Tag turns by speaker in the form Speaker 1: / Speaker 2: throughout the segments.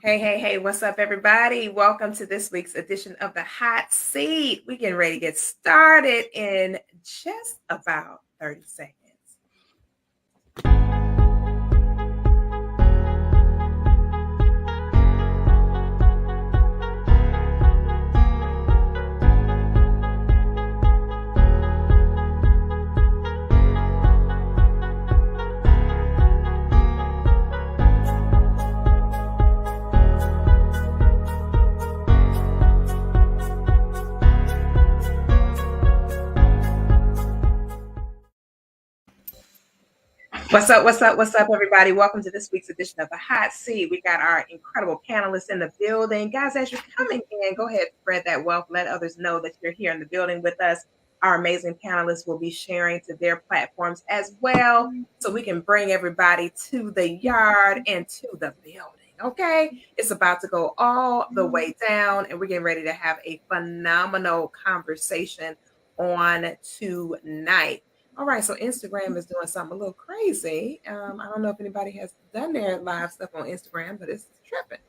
Speaker 1: Hey, what's up, everybody? Welcome to this week's edition of the Hot Seat. We're getting ready to get started in just about 30 seconds. What's up, everybody? Welcome to this week's edition of the Hot Seat. We got our incredible panelists in the building. Guys, as you're coming in, go ahead, spread that wealth. Let others know that you're here in the building with us. Our amazing panelists will be sharing to their platforms as well, so we can bring everybody to the yard and to the building. Okay, it's about to go all the way down, and we're getting ready to have a phenomenal conversation on tonight. All right, so Instagram is doing something a little crazy. I don't know if anybody has done their live stuff on Instagram, but it's tripping.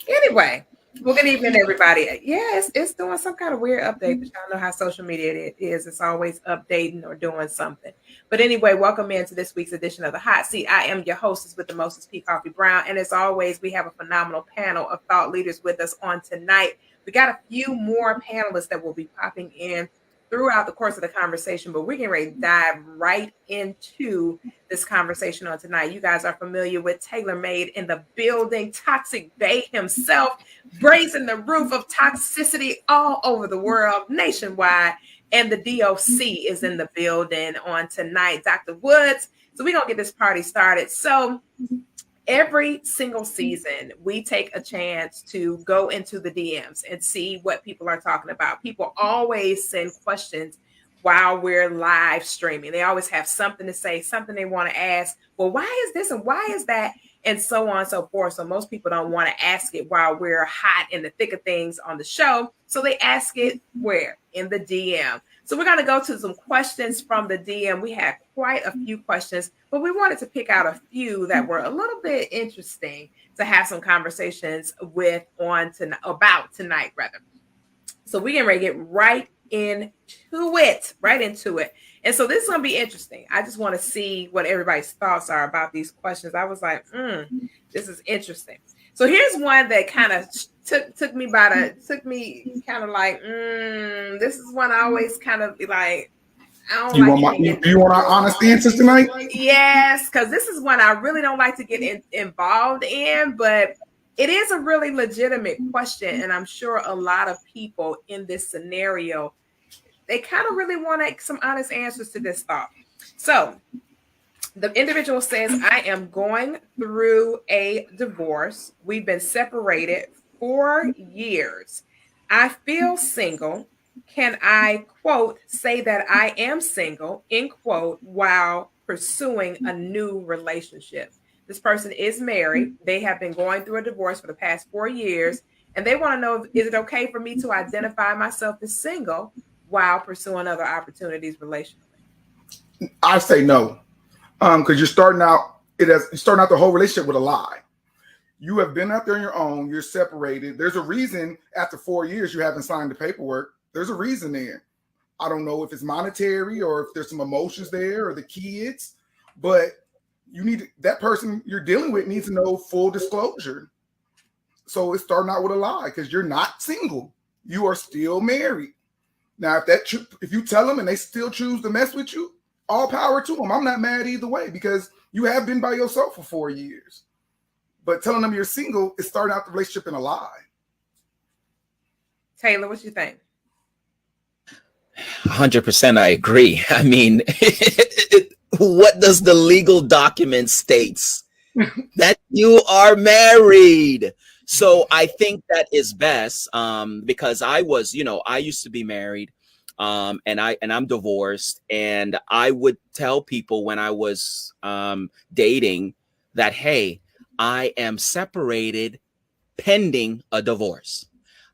Speaker 1: Anyway, well, good evening, everybody. Yeah, it's doing some kind of weird update, but y'all know how social media it is. It's always updating or doing something. But anyway, welcome into this week's edition of the Hot Seat. I am your hostess with the mostest, P. Koffe Brown. And as always, we have a phenomenal panel of thought leaders with us on tonight. We got a few more panelists that will be popping in throughout the course of the conversation, but we're getting ready to dive right into this conversation on tonight. You guys are familiar with Taylor Made in the building, Toxic Bay himself, brazen the roof of toxicity all over the world, nationwide, and the DOC is in the building on tonight, Dr. Woods. So we're going to get this party started. So every single season, we take a chance to go into the DMs and see what people are talking about. People always send questions while we're live streaming. They always have something to say, something they want to ask. Well, why is this and why is that? And so on and so forth. So most people don't want to ask it while we're hot in the thick of things on the show. So they ask it where? In the DM. So we're going to go to some questions from the DM. We had quite a few questions, but we wanted to pick out a few that were a little bit interesting to have some conversations with about tonight, rather. So we're getting ready to get right into it. And so this is going to be interesting. I just want to see what everybody's thoughts are about these questions. I was like, this is interesting. So here's one that kind of took me kind of like, this is one I always kind of be like, I don't
Speaker 2: do you want our honest answers tonight?
Speaker 1: Yes, because this is one I really don't like to get involved in, but it is a really legitimate question. And I'm sure a lot of people in this scenario, they kind of really want some honest answers to this thought. So the individual says, I am going through a divorce. We've been separated 4 years. I feel single. Can I, quote, say that I am single, end quote, while pursuing a new relationship? This person is married. They have been going through a divorce for the past 4 years. And they want to know, is it okay for me to identify myself as single while pursuing other opportunities relationally?
Speaker 2: I say no. Because you're starting out the whole relationship with a lie. You have been out there on your own. You're separated. There's a reason after 4 years you haven't signed the paperwork. There's a reason there. I don't know if it's monetary or if there's some emotions there or the kids, but that person you're dealing with needs to know full disclosure. So it's starting out with a lie because you're not single. You are still married. Now, if you tell them and they still choose to mess with you, all power to them. I'm not mad either way because you have been by yourself for 4 years. But telling them you're single is starting out the relationship in a lie.
Speaker 1: Taylor, what you think?
Speaker 3: 100% I agree. I mean, what does the legal document states? That you are married. So I think that is best because I used to be married. And I'm divorced, and I would tell people when I was dating that, hey, I am separated pending a divorce.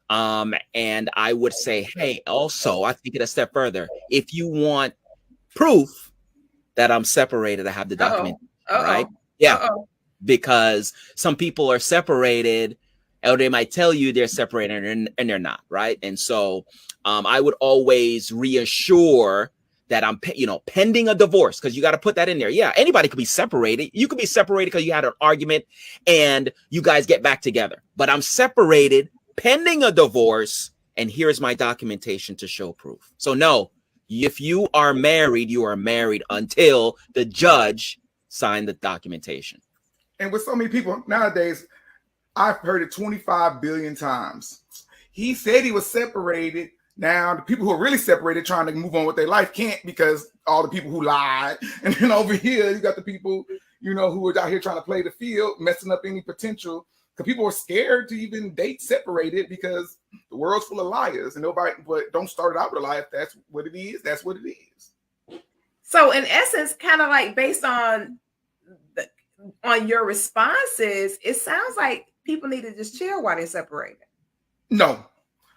Speaker 3: And I would say, hey, also, I take it a step further. If you want proof that I'm separated, I have the document, right? Yeah, because some people are separated or they might tell you they're separated and they're not, right? And so I would always reassure that I'm, pending a divorce, because you got to put that in there. Yeah, anybody could be separated. You could be separated because you had an argument and you guys get back together. But I'm separated, pending a divorce, and here's my documentation to show proof. So no, if you are married, you are married until the judge signed the documentation.
Speaker 2: And with so many people nowadays, I've heard it 25 billion times. He said he was separated. Now, the people who are really separated trying to move on with their life can't, because all the people who lied. And then over here, you got the people, who are out here trying to play the field, messing up any potential. Because people are scared to even date separated because the world's full of liars. And nobody, but don't start it out with a lie. If that's what it is, that's what it is.
Speaker 1: So in essence, kind of like based on your responses, it sounds like people need to just chill while they're separated.
Speaker 2: No.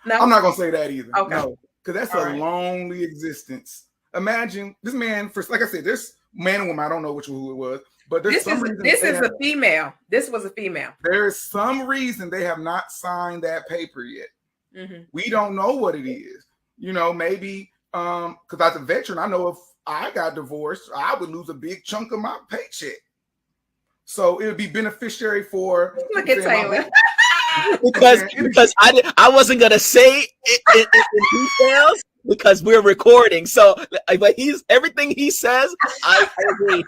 Speaker 2: I'm not gonna say that either.
Speaker 1: Okay.
Speaker 2: No, because that's a lonely existence. Imagine this man, like I said, this man and woman, I don't know who it was, but there's some reason
Speaker 1: this is a female. This was a female.
Speaker 2: There is some reason they have not signed that paper yet.
Speaker 1: Mm-hmm.
Speaker 2: We don't know what it is. Maybe because as a veteran, I know if I got divorced, I would lose a big chunk of my paycheck. So it would be beneficiary for.
Speaker 1: Look at Taylor.
Speaker 3: because I wasn't gonna say it in details because we're recording. So, but everything he says, I agree.
Speaker 2: You know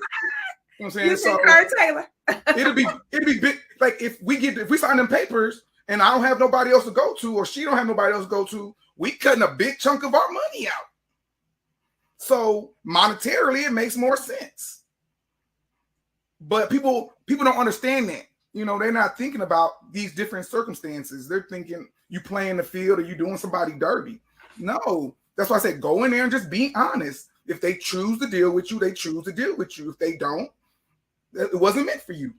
Speaker 2: what I'm saying?
Speaker 1: You concur, Taylor.
Speaker 2: it'll be big. Like if we sign them papers and I don't have nobody else to go to, or she don't have nobody else to go to, we cutting a big chunk of our money out. So monetarily, it makes more sense. But people don't understand that. They're not thinking about these different circumstances. They're thinking you playing the field or you doing somebody dirty. No, that's why I said go in there and just be honest. If they choose to deal with you, they choose to deal with you. If they don't, it wasn't meant for you.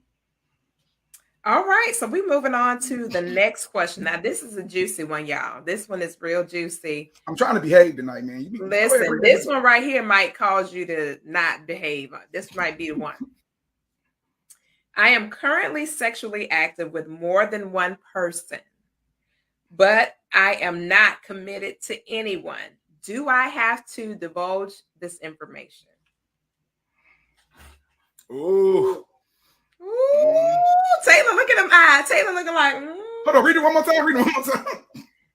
Speaker 1: All right, so we're moving on to the next question. Now, this is a juicy one, y'all. This one is real juicy.
Speaker 2: I'm trying to behave tonight, man.
Speaker 1: Listen, this one right here might cause you to not behave. This might be the one. I am currently sexually active with more than one person, but I am not committed to anyone. Do I have to divulge this information?
Speaker 2: Ooh.
Speaker 1: Taylor, look at them eyes. Taylor looking like,
Speaker 2: Hold on, read it one more time.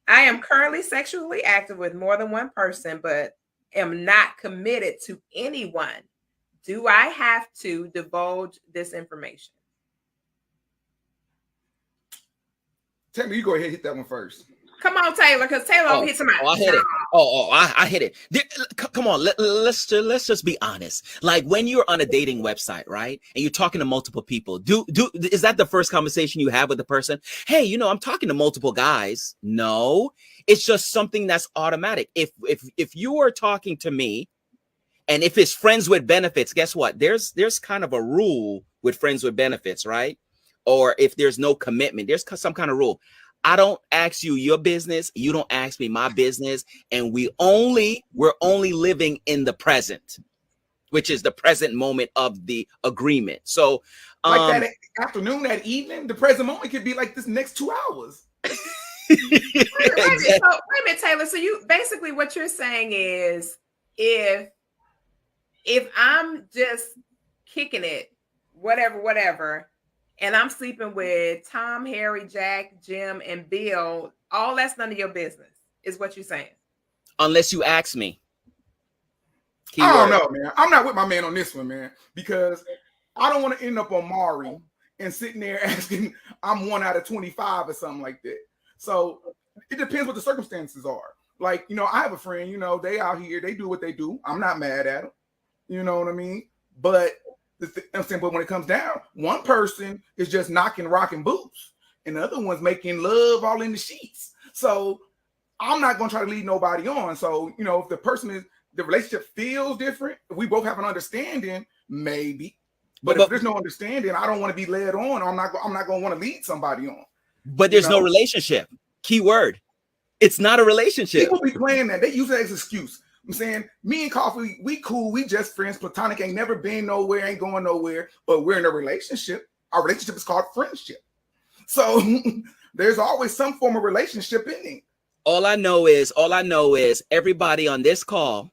Speaker 1: I am currently sexually active with more than one person, but am not committed to anyone. Do I have to divulge this information?
Speaker 2: Tell me, you go ahead and hit that one first.
Speaker 1: Come on, Taylor, because Taylor hit somebody.
Speaker 3: I hit it. I hit it. Come on, let's just be honest. Like when you're on a dating website, right, and you're talking to multiple people, is that the first conversation you have with the person? Hey, I'm talking to multiple guys. No, it's just something that's automatic. If you are talking to me, and if it's friends with benefits, guess what? There's kind of a rule with friends with benefits, right? Or if there's no commitment, there's some kind of rule. I don't ask you your business. You don't ask me my business. And we're only living in the present, which is the present moment of the agreement. So
Speaker 2: like that afternoon, that evening, the present moment could be like this next 2 hours.
Speaker 1: Wait a minute, Taylor. So you basically what you're saying is if I'm just kicking it, whatever, and I'm sleeping with Tom, Harry, Jack, Jim, and Bill, all that's none of your business, is what you're saying. Unless you ask me.
Speaker 2: Keyword. I don't know, man. I'm not with my man on this one, man, because I don't want to end up on Maury and sitting there asking I'm 1 out of 25 or something like that. So it depends what the circumstances are. Like, I have a friend, they out here, they do what they do. I'm not mad at them. You know what I mean? But I'm saying, but when it comes down, one person is just knocking rocking boots, and the other one's making love all in the sheets. So I'm not gonna try to lead nobody on. So if the relationship feels different, if we both have an understanding, maybe. But if there's no understanding, I don't want to be led on. I'm not gonna want to lead somebody on.
Speaker 3: But there's no relationship. Key word. It's not a relationship.
Speaker 2: People be playing that. They use that as an excuse. I'm saying, me and Koffe, we cool, we just friends, platonic, ain't never been nowhere, ain't going nowhere, but we're in a relationship. Our relationship is called friendship. So There's always some form of relationship in it.
Speaker 3: All I know is everybody on this call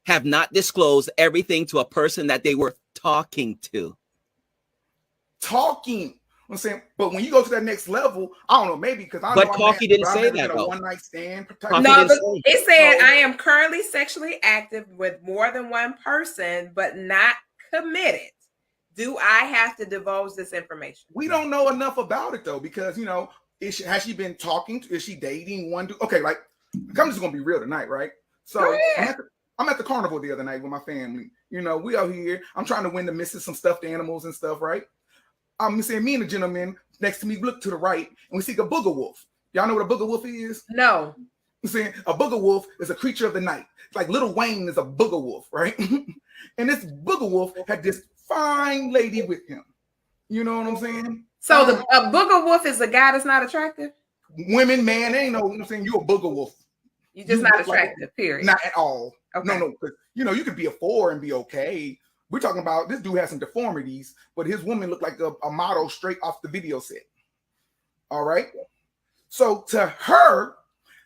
Speaker 3: have not disclosed everything to a person that they were talking to.
Speaker 2: Talking. I'm saying, but when you go to that next level, I don't know, maybe because I
Speaker 3: But
Speaker 2: know
Speaker 3: Koffe didn't say that
Speaker 2: a
Speaker 3: though.
Speaker 2: one night stand.
Speaker 1: No, but it said I am currently sexually active with more than one person, but not committed. Do I have to divulge this information?
Speaker 2: We don't know enough about it though, because you know, has she been talking? Is she dating one dude? Okay, like I'm just gonna be real tonight, right? So I'm at the carnival the other night with my family. You know, we out here. I'm trying to win the missus some stuffed animals and stuff, right? I'm saying me and the gentleman next to me look to the right and we see a booger wolf. Y'all know what a booger wolf is?
Speaker 1: No.
Speaker 2: I'm saying a booger wolf is a creature of the night. It's like Little Wayne is a booger wolf, right? And this booger wolf had this fine lady with him. You know what I'm saying?
Speaker 1: So a booger wolf is a guy that's not attractive?
Speaker 2: Women, man, ain't no, I'm saying, you a booger wolf.
Speaker 1: You're just not attractive, like, period.
Speaker 2: Not at all.
Speaker 1: Okay.
Speaker 2: No, you know, you could be a 4 and be okay. We're talking about this dude has some deformities, but his woman looked like a model straight off the video set. All right. So to her,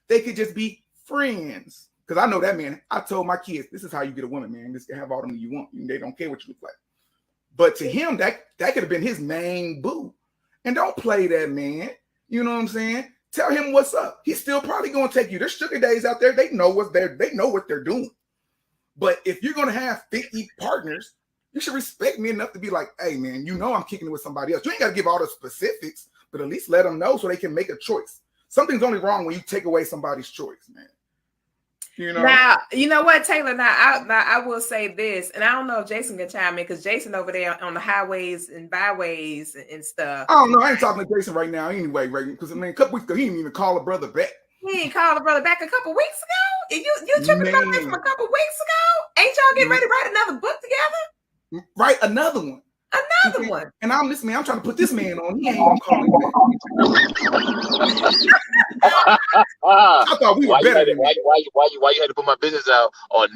Speaker 2: they could just be friends. Because I know that, man. I told my kids, this is how you get a woman, man. Just have all them you want. They don't care what you look like. But to him, that could have been his main boo. And don't play that, man. You know what I'm saying? Tell him what's up. He's still probably going to take you. There's sugar days out there. They know what they're doing. But if you're going to have 50 partners, you should respect me enough to be like, hey, man, you know I'm kicking it with somebody else. You ain't got to give all the specifics, but at least let them know so they can make a choice. Something's only wrong when you take away somebody's choice, man. You know?
Speaker 1: Now, you know what, Taylor? Now I will say this, and I don't know if Jason can chime in because Jason over there on the highways and byways and stuff.
Speaker 2: I don't know. I ain't talking to Jason right now anyway, right? Because, I mean, a couple weeks ago, he didn't even call a brother back.
Speaker 1: He ain't called a brother back a couple weeks ago? You tripping about this from a couple weeks ago? Ain't y'all getting ready to write another book together?
Speaker 2: Write another one.
Speaker 1: Another one.
Speaker 2: And I'm listening, man. I'm trying to put this man on. He ain't gonna call me back. I thought we were better than that.
Speaker 4: Why you had to put my business out on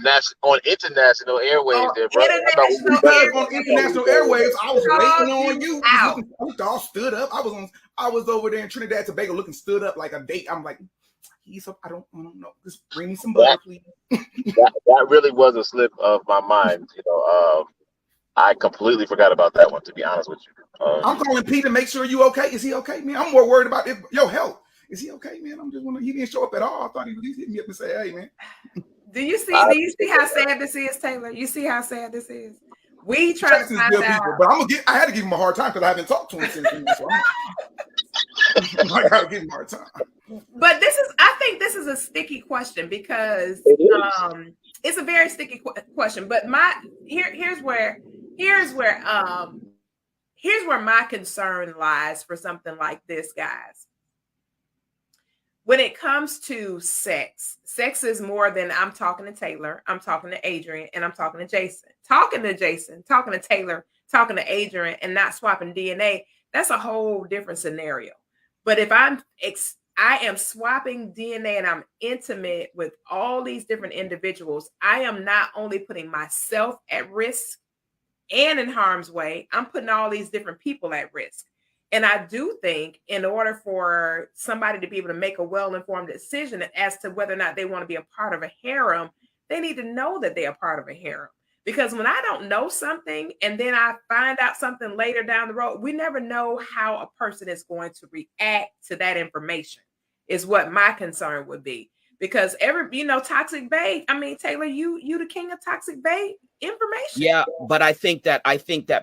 Speaker 4: international airwaves? There, bro.
Speaker 2: On international airwaves, I was waiting on you. I was all stood up. I was over there in Trinidad and Tobago looking stood up like a date. I'm like, he's up. I don't know. Just bring me some butter, please.
Speaker 4: that really was a slip of my mind. You know, I completely forgot about that one, to be honest with you.
Speaker 2: I'm calling Pete to make sure you okay. Is he okay, man? I'm more worried about your health. Is he okay, man? I'm just wondering. He didn't show up at all. I thought he at least hit me up and say, hey, man.
Speaker 1: Do you see how sad this is, Taylor? You see how sad this is? We try to find out.
Speaker 2: People, but I had to give him a hard time because I haven't talked to him since then. So I gotta give him a hard time.
Speaker 1: But I think this is a sticky question because it's a very sticky question. But here's where my concern lies for something like this, guys. When it comes to sex is more than I'm talking to Taylor, I'm talking to Adrian, and I'm talking to Jason. Talking to Taylor, talking to Adrian, and not swapping DNA, that's a whole different scenario. But if I am swapping DNA and I'm intimate with all these different individuals, I am not only putting myself at risk and in harm's way, I'm putting all these different people at risk. And I do think in order for somebody to be able to make a well-informed decision as to whether or not they want to be a part of a harem, they need to know that they are part of a harem. Because when I don't know something and then I find out something later down the road, we never know how a person is going to react to that information is what my concern would be. Because toxic bait. I mean, Taylor, you the king of toxic bait information.
Speaker 3: Yeah, but I think that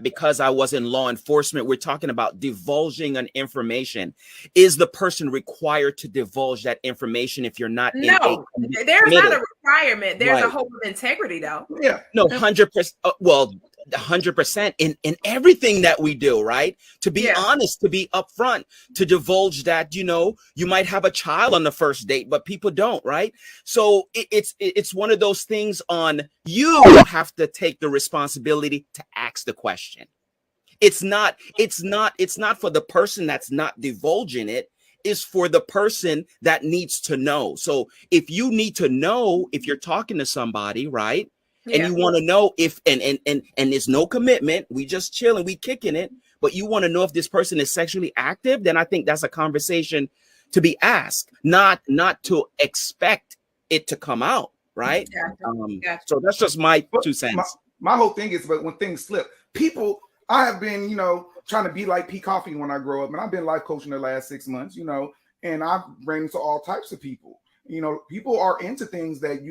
Speaker 3: because I was in law enforcement, we're talking about divulging an information. Is the person required to divulge that information if you're not?
Speaker 1: No, there's not a requirement. There's a hope of integrity, though.
Speaker 2: Yeah,
Speaker 3: no, 100%. Well, 100% in everything that we do, right? To be honest, to be upfront, to divulge that, you might have a child on the first date, but people don't, right? So it's one of those things on you have to take the responsibility to ask the question. It's not for the person that's not divulging it. Is for the person that needs to know. So if you need to know if you're talking to somebody, right? And you want to know if and there's no commitment, we just chilling, we kicking it, but you want to know if this person is sexually active, then I think that's a conversation to be asked, not to expect it to come out, right?
Speaker 1: Gotcha.
Speaker 3: So that's just my
Speaker 2: But
Speaker 3: 2 cents.
Speaker 2: my whole thing is, but when things slip, people, I have been, trying to be like P. Koffe when I grow up, and I've been life coaching the last 6 months, and I've ran into all types of people. People are into things that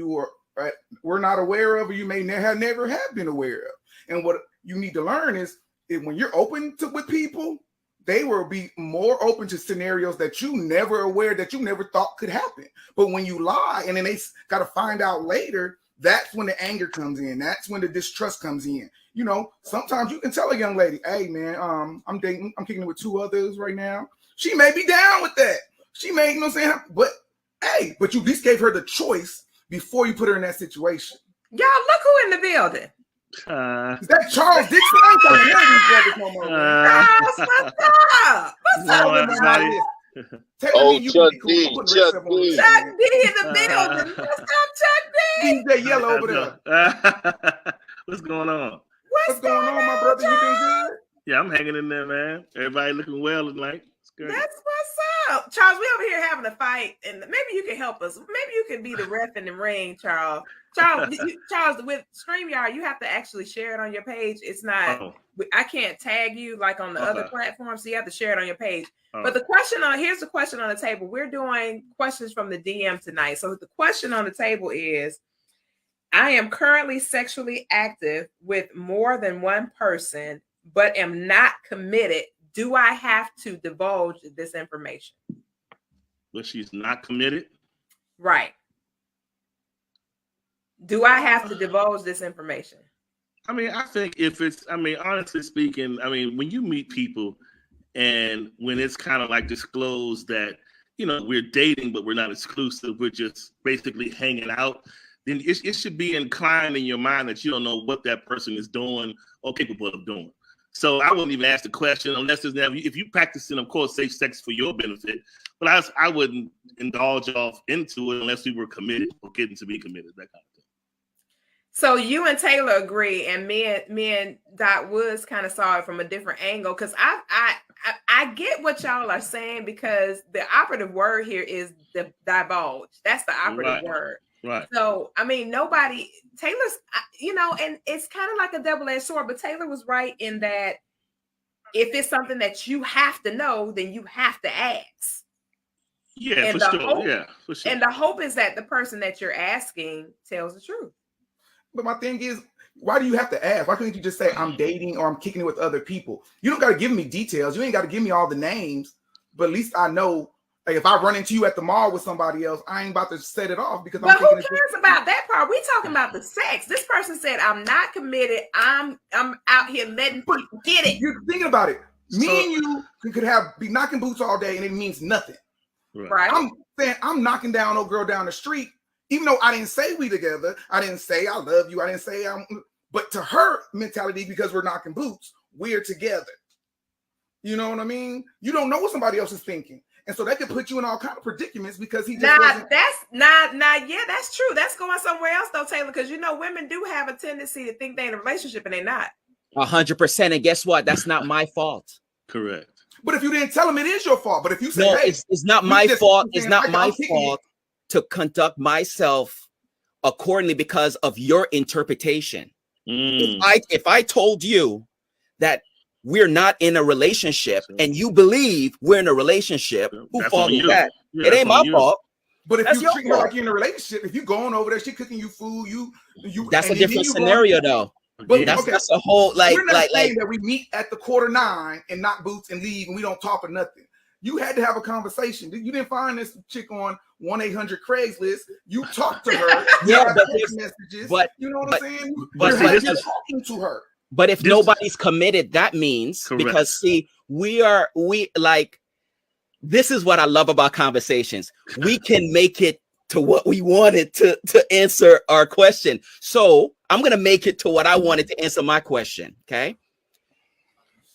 Speaker 2: we're not aware of, or you may never have been aware of. And what you need to learn is when you're open with people, they will be more open to scenarios that you never thought could happen. But when you lie and then they got to find out later, that's when the anger comes in. That's when the distrust comes in. Sometimes you can tell a young lady, hey man, I'm kicking it with 2 others right now. She may be down with that. She may, but hey, but you at least gave her the choice before you put her in that situation.
Speaker 1: Y'all, look who in the building.
Speaker 2: Is that Charles Dixon? I ain't talking about these brothers no more.
Speaker 1: What's up? What's up, everybody?
Speaker 4: Chuck D.
Speaker 1: Chuck D in the building. What's up, Chuck D?
Speaker 2: DJ Yellow over there.
Speaker 5: What's going on?
Speaker 1: What's
Speaker 2: going on, my brother? You been good?
Speaker 5: Yeah, I'm hanging in there, man. Everybody looking well tonight.
Speaker 1: That's what's up. Charles, we over here having a fight, and maybe you can help us. Maybe you can be the ref in the ring, Charles. Charles, with StreamYard, you have to actually share it on your page. It's not, I can't tag you like on the other platforms, so you have to share it on your page. But here's the question on the table. We're doing questions from the DM tonight. So the question on the table is, I am currently sexually active with more than one person, but am not committed. Do I have to divulge this information?
Speaker 5: Well, she's not committed.
Speaker 1: Right. Do I have to divulge this information?
Speaker 5: I mean, I think honestly speaking, when you meet people and when it's kind of like disclosed that, we're dating, but we're not exclusive, we're just basically hanging out, then it should be inclined in your mind that you don't know what that person is doing or capable of doing. So I wouldn't even ask the question unless if you practicing, of course, safe sex for your benefit, but I wouldn't indulge off into it unless we were committed or getting to be committed, that kind of thing.
Speaker 1: So you and Taylor agree, and me and Dot Woods kind of saw it from a different angle, because I get what y'all are saying, because the operative word here is the divulge. That's the operative word.
Speaker 5: Right.
Speaker 1: So, Taylor's, and it's kind of like a double-edged sword, but Taylor was right in that if it's something that you have to know, then you have to ask.
Speaker 5: Yeah, and for sure.
Speaker 1: And the hope is that the person that you're asking tells the truth.
Speaker 2: But my thing is, why do you have to ask? Why couldn't you just say I'm dating or I'm kicking it with other people? You don't got to give me details. You ain't got to give me all the names, but at least I know. Like if I run into you at the mall with somebody else, I ain't about to set it off because.
Speaker 1: But who cares about that part? We talking about the sex. This person said, "I'm not committed. I'm out here letting people get it."
Speaker 2: You're thinking about it. Me and you could be knocking boots all day, and it means nothing.
Speaker 1: Right.
Speaker 2: I'm saying I'm knocking down old girl down the street, even though I didn't say we together. I didn't say I love you. I didn't say But to her mentality, because we're knocking boots, we're together. You know what I mean? You don't know what somebody else is thinking. And so that could put you in all kind of predicaments because he just wasn't.
Speaker 1: Yeah, that's true. That's going somewhere else though, Taylor, because women do have a tendency to think they're in a relationship and they're not.
Speaker 3: 100%. And guess what? That's not my fault.
Speaker 5: Correct.
Speaker 2: But if you didn't tell him, it is your fault. But if you say,
Speaker 3: no,
Speaker 2: hey,
Speaker 3: it's not my fault. It's not my fault to conduct myself accordingly because of your interpretation. If I told you that we're not in a relationship and you believe we're in a relationship, who fault is that? It ain't my fault.
Speaker 2: But if you treat her like you're in a relationship, if you going over there, she cooking you food, you
Speaker 3: that's a different scenario though. But that's a whole
Speaker 2: we're not saying that we meet at the 8:45 and knock boots and leave and we don't talk or nothing. You had to have a conversation. You didn't find this chick on 1-800 Craigslist. You talked to her. Messages.
Speaker 3: But
Speaker 2: you know what I'm saying?
Speaker 3: But
Speaker 2: you're talking to her.
Speaker 3: But if nobody's committed, that means because this is what I love about conversations. We can make it to what we wanted to answer our question. So I'm going to make it to what I wanted to answer my question. Okay.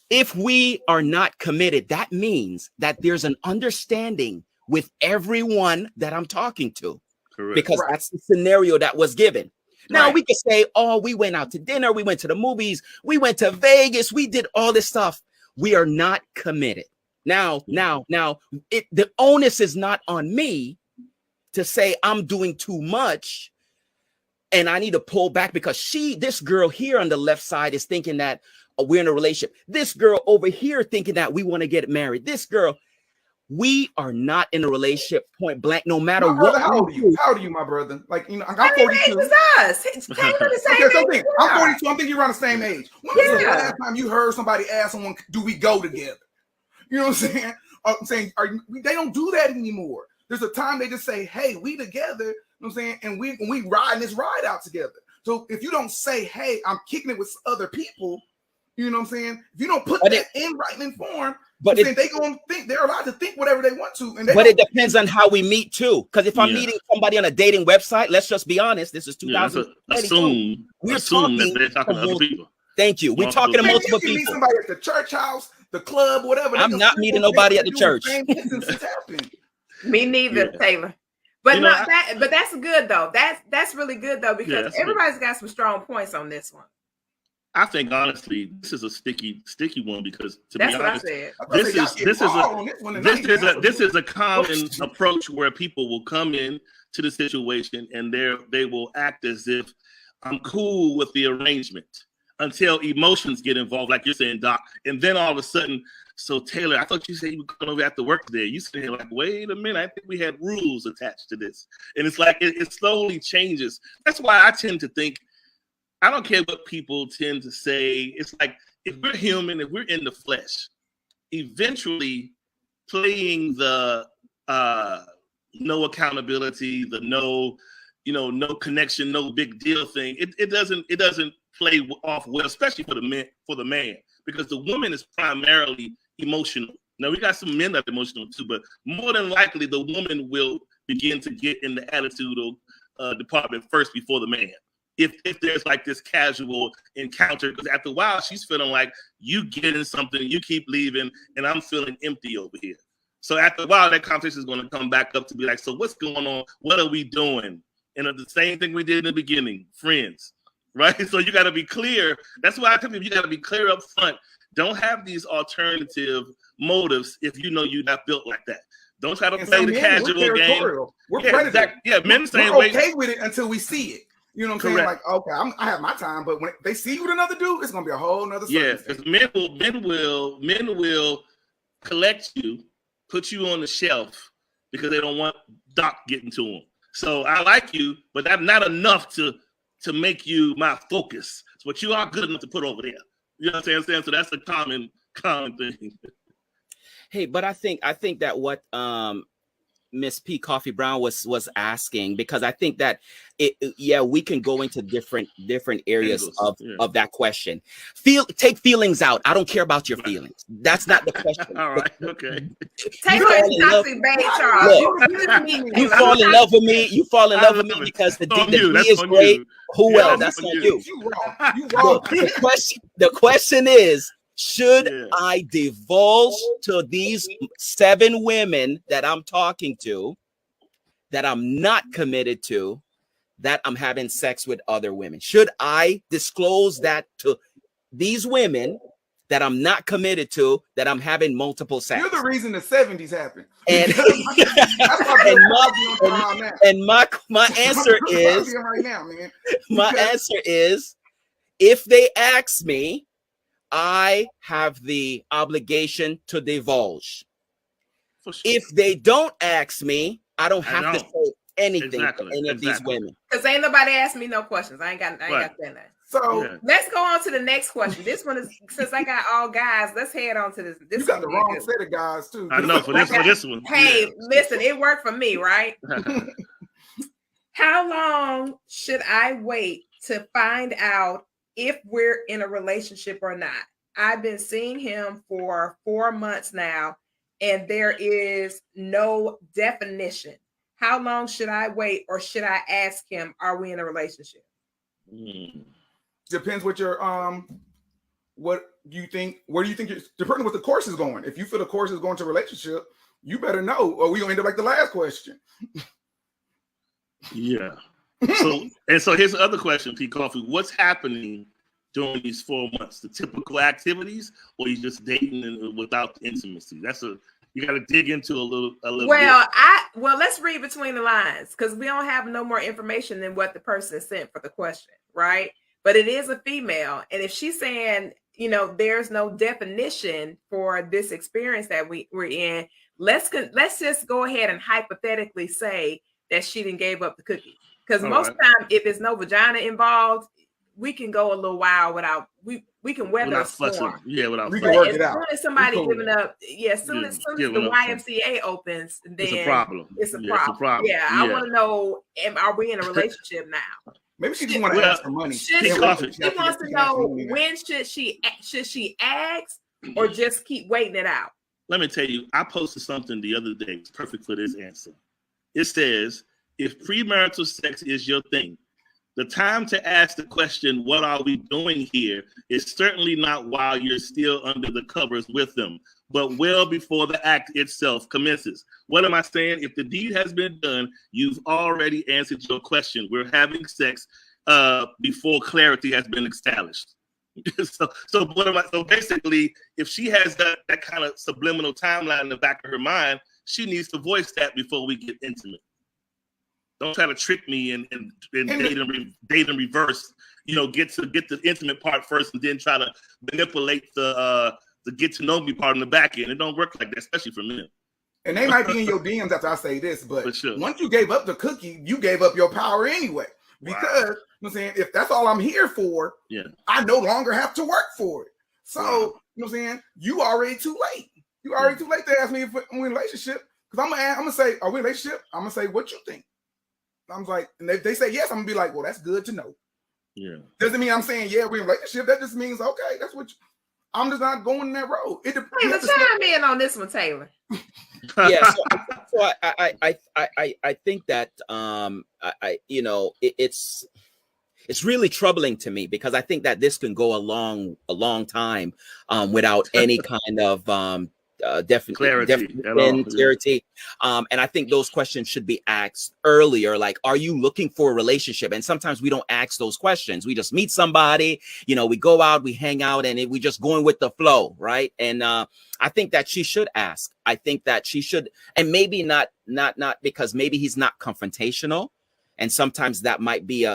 Speaker 3: If we are not committed, that means that there's an understanding with everyone that I'm talking to. Correct. Because that's the scenario that was given. Now we could say, oh, we went out to dinner, we went to the movies, we went to Vegas, we did all this stuff. we are not committed. Now, the onus is not on me to say I'm doing too much and I need to pull back because this girl here on the left side is thinking that we're in a relationship. This girl over here thinking that we want to get married. This girl, we are not in a relationship, point blank, no matter
Speaker 2: my brother,
Speaker 3: what.
Speaker 2: how old are you? How old are you, my brother? Like, you know, I'm
Speaker 1: I mean,
Speaker 2: 42.
Speaker 1: age is us. It's Taylor the same
Speaker 2: Okay, so
Speaker 1: age.
Speaker 2: I'm 42. I'm thinking you're around the same age. When was the last time you heard somebody ask someone, "Do we go together?" You know what I'm saying? I'm saying, they don't do that anymore. There's a time they just say, "Hey, we together." You know what I'm saying? And we ride this ride out together. So if you don't say, "Hey, I'm kicking it with other people," you know what I'm saying? If you don't put that in writing form, but they gonna think they're allowed to think whatever they want to.
Speaker 3: But it depends on how we meet too. Because if I'm meeting somebody on a dating website, let's just be honest. This is 2022.
Speaker 5: We're assume that they're talking to other people.
Speaker 3: Thank you. We're talking to multiple people.
Speaker 2: Meet somebody at the church house, the club, whatever.
Speaker 3: I'm not meeting nobody at the church.
Speaker 1: Me neither, Taylor. But but that's good though. That's really good though because everybody's got some strong points on this one.
Speaker 5: I think honestly, this is a sticky one because
Speaker 1: that's
Speaker 5: be honest,
Speaker 1: this
Speaker 5: is a common approach where people will come in to the situation and they will act as if I'm cool with the arrangement until emotions get involved, like you're saying, Doc, and then all of a sudden, so Taylor, I thought you said you were going over after work today. You said like, wait a minute, I think we had rules attached to this, and it's like it slowly changes. That's why I tend to think. I don't care what people tend to say. It's like if we're human, if we're in the flesh, eventually playing the no accountability, the no connection, no big deal thing. It doesn't play off well, especially for the man, because the woman is primarily emotional. Now we got some men that are emotional too, but more than likely the woman will begin to get in the attitudinal department first before the man. If there's like this casual encounter, because after a while she's feeling like you getting something, you keep leaving, and I'm feeling empty over here. So after a while, that conversation is going to come back up to be like, so what's going on? What are we doing? And the same thing we did in the beginning, friends, right? So you got to be clear. That's why I tell people you got to be clear up front. Don't have these alternative motives if you know you're not built like that. Don't try to play the casual game.
Speaker 2: We're predators.
Speaker 5: Men the same
Speaker 2: way.
Speaker 5: We're
Speaker 2: okay with it until we see it. You know what I'm saying? Like, okay, I have my time, but when they see you with another dude, it's gonna be a whole nother.
Speaker 5: Yeah, because men will collect you, put you on the shelf because they don't want Doc getting to them. So I like you, but that's not enough to make you my focus. But you are good enough to put over there. You know what I'm saying? So that's a common thing.
Speaker 3: Hey, but I think that what Miss P. Koffe Brown was asking, because I think that we can go into different areas of that question. Take feelings out. I don't care about your feelings. That's not the question.
Speaker 5: All right, okay.
Speaker 1: Taylor is toxic, babe, Charles.
Speaker 3: You fall in love with me. You fall in love with me because the D is great. Who else? That's on you. You wrong. The question is, should I divulge to these 7 women that I'm talking to, that I'm not committed to, that I'm having sex with other women? Should I disclose that to these women that I'm not committed to, that I'm having multiple sex?
Speaker 2: You're the reason the 70s happened.
Speaker 3: And my answer is
Speaker 2: right now, man.
Speaker 3: My answer is, if they ask me, I have the obligation to divulge. Sure. If they don't ask me, I don't have to say anything to any of these women.
Speaker 1: Because ain't nobody asked me no questions. I ain't got that. So let's go on to the next question. This one is, since I got all guys, let's head on to this.
Speaker 2: You got the wrong set of guys too.
Speaker 5: I know for this one.
Speaker 1: Hey, listen, it worked for me, right? How long should I wait to find out if we're in a relationship or not? I've been seeing him for 4 months now, and there is no definition. How long should I wait, or should I ask him, are we in a relationship?
Speaker 2: Depends what your what you think, where do you think you're, depending what the course is going. If you feel the course is going to a relationship, you better know, or we gonna end up like the last question.
Speaker 5: Yeah. So here's the other question, P. Koffe. What's happening during these 4 months? The typical activities, or you just dating and without the intimacy? You got to dig into a little
Speaker 1: Well,
Speaker 5: bit.
Speaker 1: Let's read between the lines, because we don't have no more information than what the person sent for the question, right? But it is a female, and if she's saying, there's no definition for this experience that we're in, let's just go ahead and hypothetically say that she didn't gave up the cookie, because most of the time, if there's no vagina involved, we can go a little while without we can weather a storm.
Speaker 5: Yeah, without
Speaker 2: we
Speaker 5: fussing.
Speaker 2: can work
Speaker 1: As
Speaker 2: it out.
Speaker 1: soon as somebody giving up, as soon as the YMCA opens, then
Speaker 5: it's a problem.
Speaker 1: It's a problem. Yeah, I want to know: are we in a relationship now?
Speaker 2: Maybe she just want to ask for money.
Speaker 1: She wants to know when should she ask or just keep waiting it out.
Speaker 5: Let me tell you, I posted something the other day. It's perfect for this answer. It says, if premarital sex is your thing, the time to ask the question, what are we doing here, is certainly not while you're still under the covers with them, but well before the act itself commences. What am I saying? If the deed has been done, you've already answered your question. We're having sex before clarity has been established. So basically, if she has that kind of subliminal timeline in the back of her mind, she needs to voice that before we get intimate. Don't try to trick me and date and reverse. Get the intimate part first, and then try to manipulate the get to know me part in the back end. It don't work like that, especially for men.
Speaker 2: And they might be in your DMs after I say this, but
Speaker 5: sure.
Speaker 2: Once you gave up the cookie, you gave up your power anyway. Because you know what I'm saying, if that's all I'm here for, I no longer have to work for it. So you know what I'm saying, you already too late. You already too late to ask me if we're in a relationship. Because I'm gonna say, are we in a relationship? I'm gonna say, what you think? I'm like, and if they say yes, I'm gonna be like, well, that's good to know.
Speaker 5: Yeah.
Speaker 2: Doesn't mean I'm saying we're in a relationship. That just means okay, that's what I'm just not going that road.
Speaker 1: Taylor, chime in on this one, Taylor.
Speaker 3: Yeah, so I think that it's really troubling to me, because I think that this can go a long time without any kind of clarity. And I think those questions should be asked earlier. Like, are you looking for a relationship? And sometimes we don't ask those questions. We just meet somebody, we go out, we hang out, and we just going with the flow, right? And I think that she should ask. I think that she should, and maybe not because maybe he's not confrontational, and sometimes that might be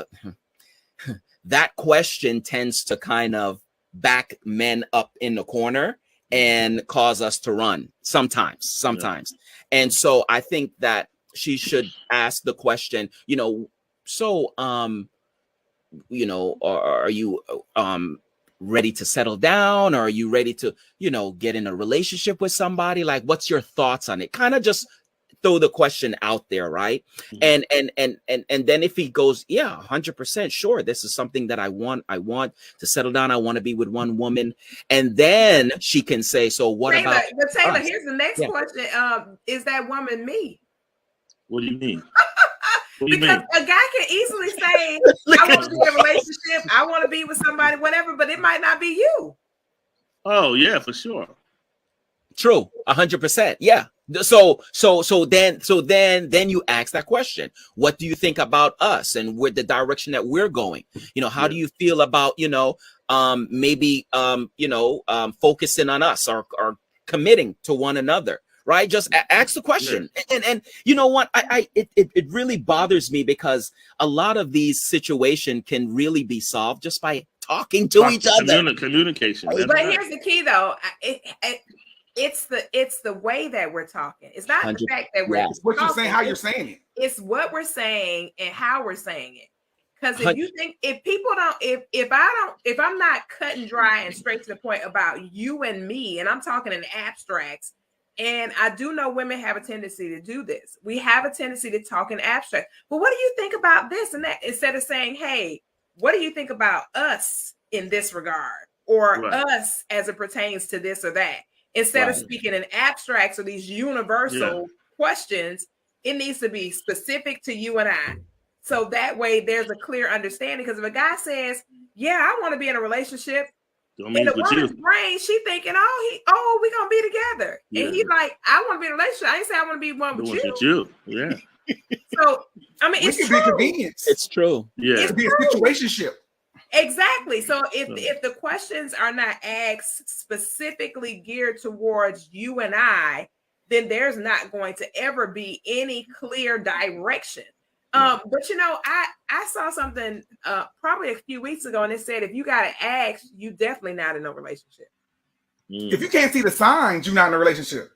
Speaker 3: that question tends to kind of back men up in the corner and cause us to run sometimes. And so I think that she should ask the question, are you ready to settle down, or are you ready to get in a relationship with somebody? Like, what's your thoughts on it? Kind of just throw the question out there, right? Mm-hmm. And then if he goes, 100% sure, this is something that I want to settle down, I want to be with one woman, and then she can say, so what
Speaker 1: Taylor,
Speaker 3: about
Speaker 1: but Taylor, here's the next question. Is that woman me?
Speaker 5: What do you mean?
Speaker 1: Because a guy can easily say, I want to be in a relationship, I want to be with somebody, whatever, but it might not be you.
Speaker 5: Oh yeah, for sure.
Speaker 3: True, 100%. Yeah. So then you ask that question. What do you think about us and with the direction that we're going? How do you feel about maybe focusing on us or committing to one another? Right? Just ask the question. Yeah. And you know what? It really bothers me, because a lot of these situations can really be solved just by talking to each other.
Speaker 5: Communication.
Speaker 1: But here's the key, though. It's the way that we're talking. It's not the fact that we're
Speaker 2: what you're saying, how you're saying it.
Speaker 1: It's what we're saying and how we're saying it. Because if you think, if I'm not cut and dry and straight to the point about you and me, and I'm talking in abstracts, and I do know women have a tendency to do this. We have a tendency to talk in abstract. But what do you think about this and that? Instead of saying, hey, what do you think about us in this regard? Or us as it pertains to this or that? Instead of speaking in abstracts or these universal questions, it needs to be specific to you and I. So that way there's a clear understanding. Because if a guy says, I want to be in a relationship, in the woman's brain, she thinking, we're going to be together. Yeah. And he's like, I want to be in a relationship. I ain't say I want to be one with you.
Speaker 5: Yeah.
Speaker 1: So, I mean, it's true.
Speaker 2: Convenience.
Speaker 3: It's true.
Speaker 5: Yeah.
Speaker 2: It could be a situationship.
Speaker 1: Exactly. So if the questions are not asked specifically geared towards you and I, then there's not going to ever be any clear direction. But you know, I saw something probably a few weeks ago, and it said if you got to ask, you definitely not in a relationship.
Speaker 2: If you can't see the signs, you're not in a relationship.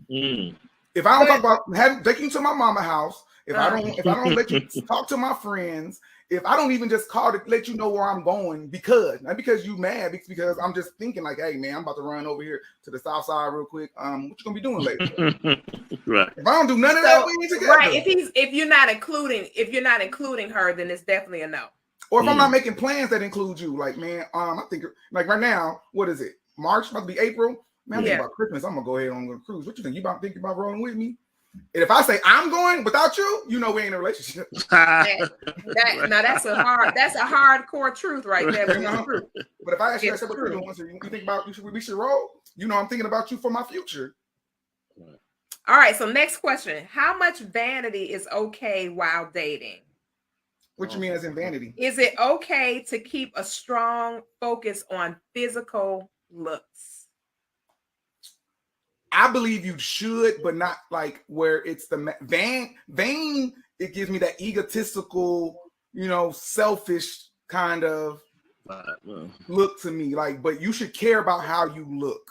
Speaker 2: If I don't talk about taking you to my mama house, if I don't let you talk to my friends, if I don't even just call to let you know where I'm going, not because you mad, because I'm just thinking like, hey man, I'm about to run over here to the south side real quick. What you gonna be doing later?
Speaker 5: Right.
Speaker 2: If I don't do none of that, we ain't together.
Speaker 1: Right. If you're not including her, then it's definitely a no.
Speaker 2: Or if I'm not making plans that include you, like man, I think like right now, what is it? March, about to be April. Man, I'm thinking about Christmas. I'm gonna go ahead and go cruise. What you think? You about thinking about rolling with me? And if I say I'm going without you, you know we ain't in a relationship.
Speaker 1: Now that's a hardcore truth right there. But
Speaker 2: if I ask you, what you're doing, so you think about we should roll. You know, I'm thinking about you for my future.
Speaker 1: All right. So next question: how much vanity is okay while dating?
Speaker 2: What you mean as in vanity?
Speaker 1: Is it okay to keep a strong focus on physical looks?
Speaker 2: I believe you should, but not like where it's the vain. It gives me that egotistical, selfish kind of look to me. Like, but you should care about how you look.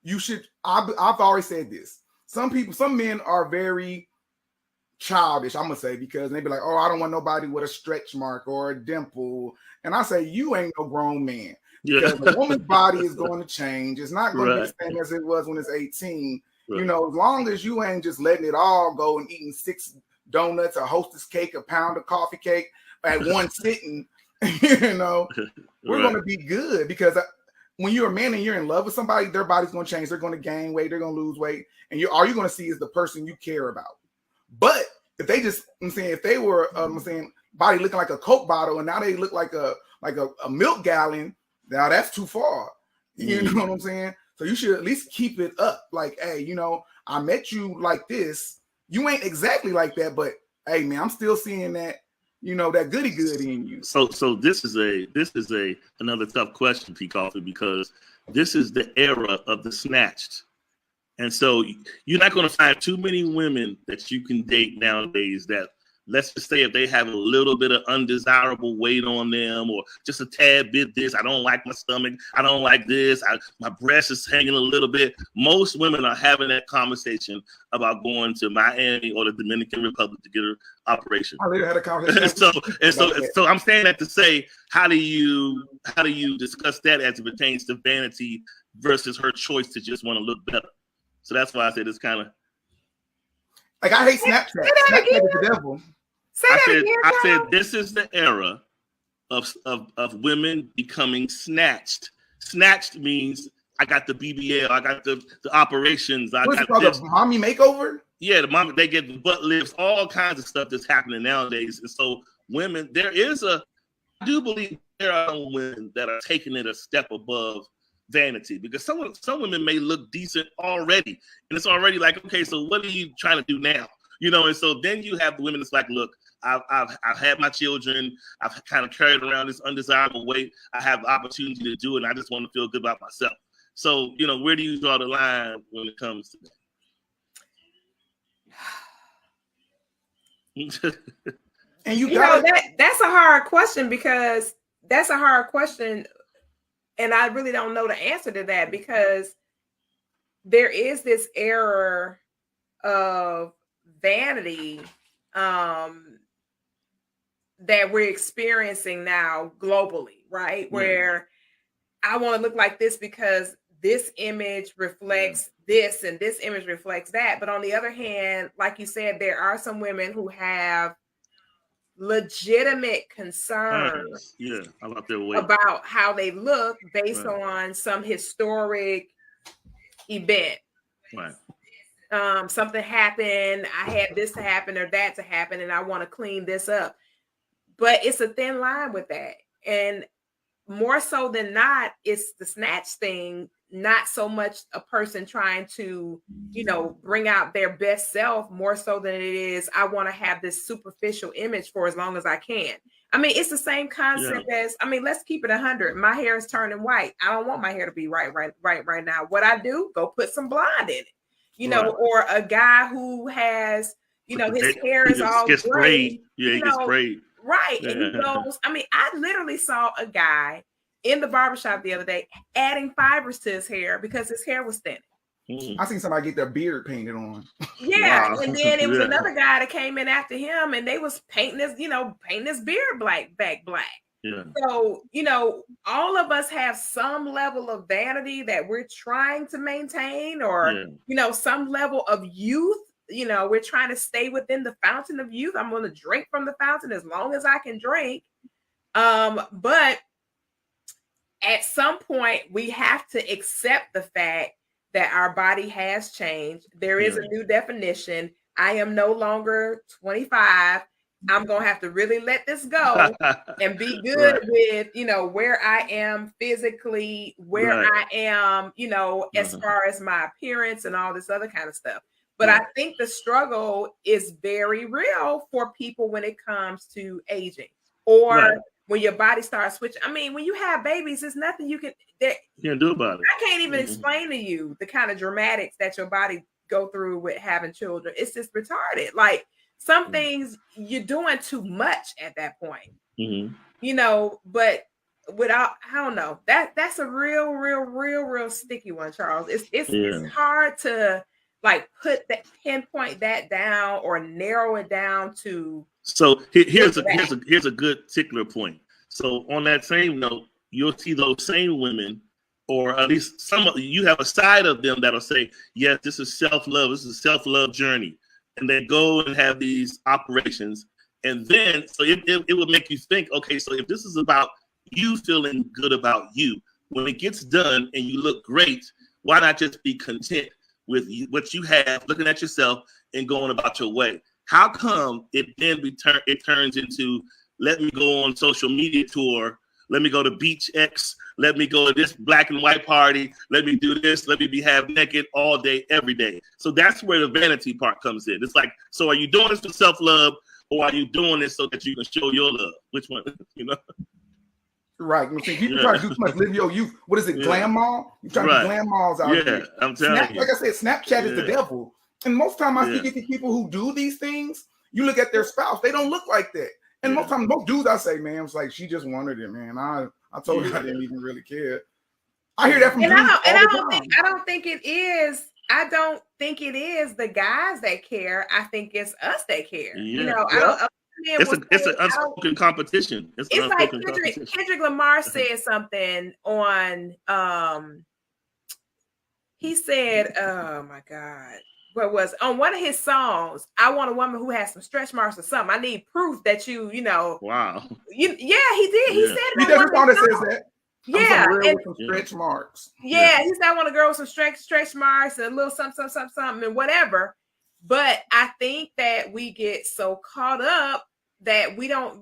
Speaker 2: You should. I've always said this. Some men are very childish, I'm gonna say, because they be like, oh, I don't want nobody with a stretch mark or a dimple. And I say, you ain't no grown man. Because the woman's body is going to change. It's not going to be the same as it was when it's 18. Right. As long as you ain't just letting it all go and eating 6 donuts, a Hostess cake, a pound of coffee cake at one sitting, we're going to be good. Because when you're a man and you're in love with somebody, their body's going to change. They're going to gain weight. They're going to lose weight. And all you're going to see is the person you care about. But if they just, if they were, body looking like a Coke bottle and now they look like a milk gallon, now that's too far. You know what I'm saying? So you should at least keep it up. Like, hey, I met you like this. You ain't exactly like that, but hey, man, I'm still seeing that, that goody in you.
Speaker 5: So this is another tough question, P. Koffe, because this is the era of the snatched. And so you're not going to find too many women that you can date nowadays that, let's just say, if they have a little bit of undesirable weight on them or just a tad bit this, I don't like my stomach, I don't like this, my breast is hanging a little bit. Most women are having that conversation about going to Miami or the Dominican Republic to get an operation.
Speaker 2: I later had a conversation.
Speaker 5: so I'm saying that to say, how do you discuss that as it pertains to vanity versus her choice to just want to look better? So that's why I said it's kind of
Speaker 2: like, I hate Snapchat. Snapchat is the devil.
Speaker 5: I said this is the era of women becoming snatched. Snatched means I got the BBL, I got the operations.
Speaker 2: What's it called, the mommy makeover?
Speaker 5: Yeah, the mom, they get the butt lifts, all kinds of stuff that's happening nowadays. And so women, I do believe there are women that are taking it a step above vanity, because some women may look decent already, and it's already like, okay, so what are you trying to do now? And so then you have the women that's like, look, I've had my children, I've kind of carried around this undesirable weight, I have the opportunity to do it, and I just want to feel good about myself. So, where do you draw the line when it comes to
Speaker 2: that? And
Speaker 1: that's a hard question, because that's a hard question. And I really don't know the answer to that, because there is this era of vanity that we're experiencing now globally, right? Where I want to look like this because this image reflects this and this image reflects that. But on the other hand, like you said, there are some women who have legitimate concerns about how they look based on some historic event. Right. Something happened, I had this to happen or that to happen, and I want to clean this up. But it's a thin line with that. And more so than not, it's the snatch thing, not so much a person trying to, bring out their best self, more so than it is, I want to have this superficial image for as long as I can. I mean, it's the same concept as, I mean, let's keep it 100. My hair is turning white. I don't want my hair to be right now. What I do, go put some blonde in it, you know, or a guy who has, you know, his hair is all
Speaker 5: gets
Speaker 1: gray.
Speaker 5: sprayed. Yeah, he gets sprayed.
Speaker 1: Right. And he goes, I mean, I literally saw a guy in the barbershop the other day adding fibers to his hair because his hair was thinning.
Speaker 2: I seen somebody get their beard painted on.
Speaker 1: Yeah, wow. And then it was another guy that came in after him, and they was painting his beard black. Yeah. So, you know, all of us have some level of vanity that we're trying to maintain, or you know, some level of youth. You know, we're trying to stay within the fountain of youth. I'm going to drink from the fountain as long as I can drink. But at some point, we have to accept the fact that our body has changed. There is a new definition. I am no longer 25. I'm going to have to really let this go and be good with, you know, where I am physically, where I am, you know, as far as my appearance and all this other kind of stuff. But I think the struggle is very real for people when it comes to aging, or when your body starts switching. I mean, when you have babies, there's nothing you can
Speaker 5: do about it.
Speaker 1: I can't even explain to you the kind of dramatics that your body go through with having children. It's just retarded. Like some things you're doing too much at that point, you know, but without, I don't know, that's a real sticky one, Charles. It's hard to like pinpoint that down or narrow it down to.
Speaker 5: So here's a good particular point. So on that same note, you'll see those same women, or at least some of you have a side of them that'll say, yes, this is self-love. This is a self-love journey. And they go and have these operations. And then, so it would make you think, okay, so if this is about you feeling good about you, when it gets done and you look great, why not just be content with what you have, looking at yourself and going about your way? How come it then turns into, let me go on social media tour, let me go to Beach X, let me go to this black and white party, let me do this, let me be half naked all day, every day. So that's where the vanity part comes in. It's like, so are you doing this for self-love, or are you doing this so that you can show your love? Which one, you know?
Speaker 2: Right. You see, people try to do too much, live your youth. What is it, glam mall? You try to do glam malls out here.
Speaker 5: I'm telling you.
Speaker 2: Like I said, Snapchat is the devil. And most time I speak to people who do these things, you look at their spouse, they don't look like that. And most times, most dudes I say, man, it's like, she just wanted it, man. I told her I didn't even really care. I hear that from dudes
Speaker 1: I don't think it is. I don't think it is the guys that care. I think it's us that care. You know,
Speaker 5: it's an unspoken competition. It's
Speaker 1: like Kendrick Lamar said something on he said, oh my God, what was on one of his songs, I want a woman who has some stretch marks or something. I need proof that you know.
Speaker 5: Wow.
Speaker 1: He did. He said
Speaker 2: he does a song that says that.
Speaker 1: Yeah,
Speaker 2: and with some stretch marks.
Speaker 1: Yeah, he said I want a girl with some stretch marks and a little something and whatever. But I think that we get so caught up that we don't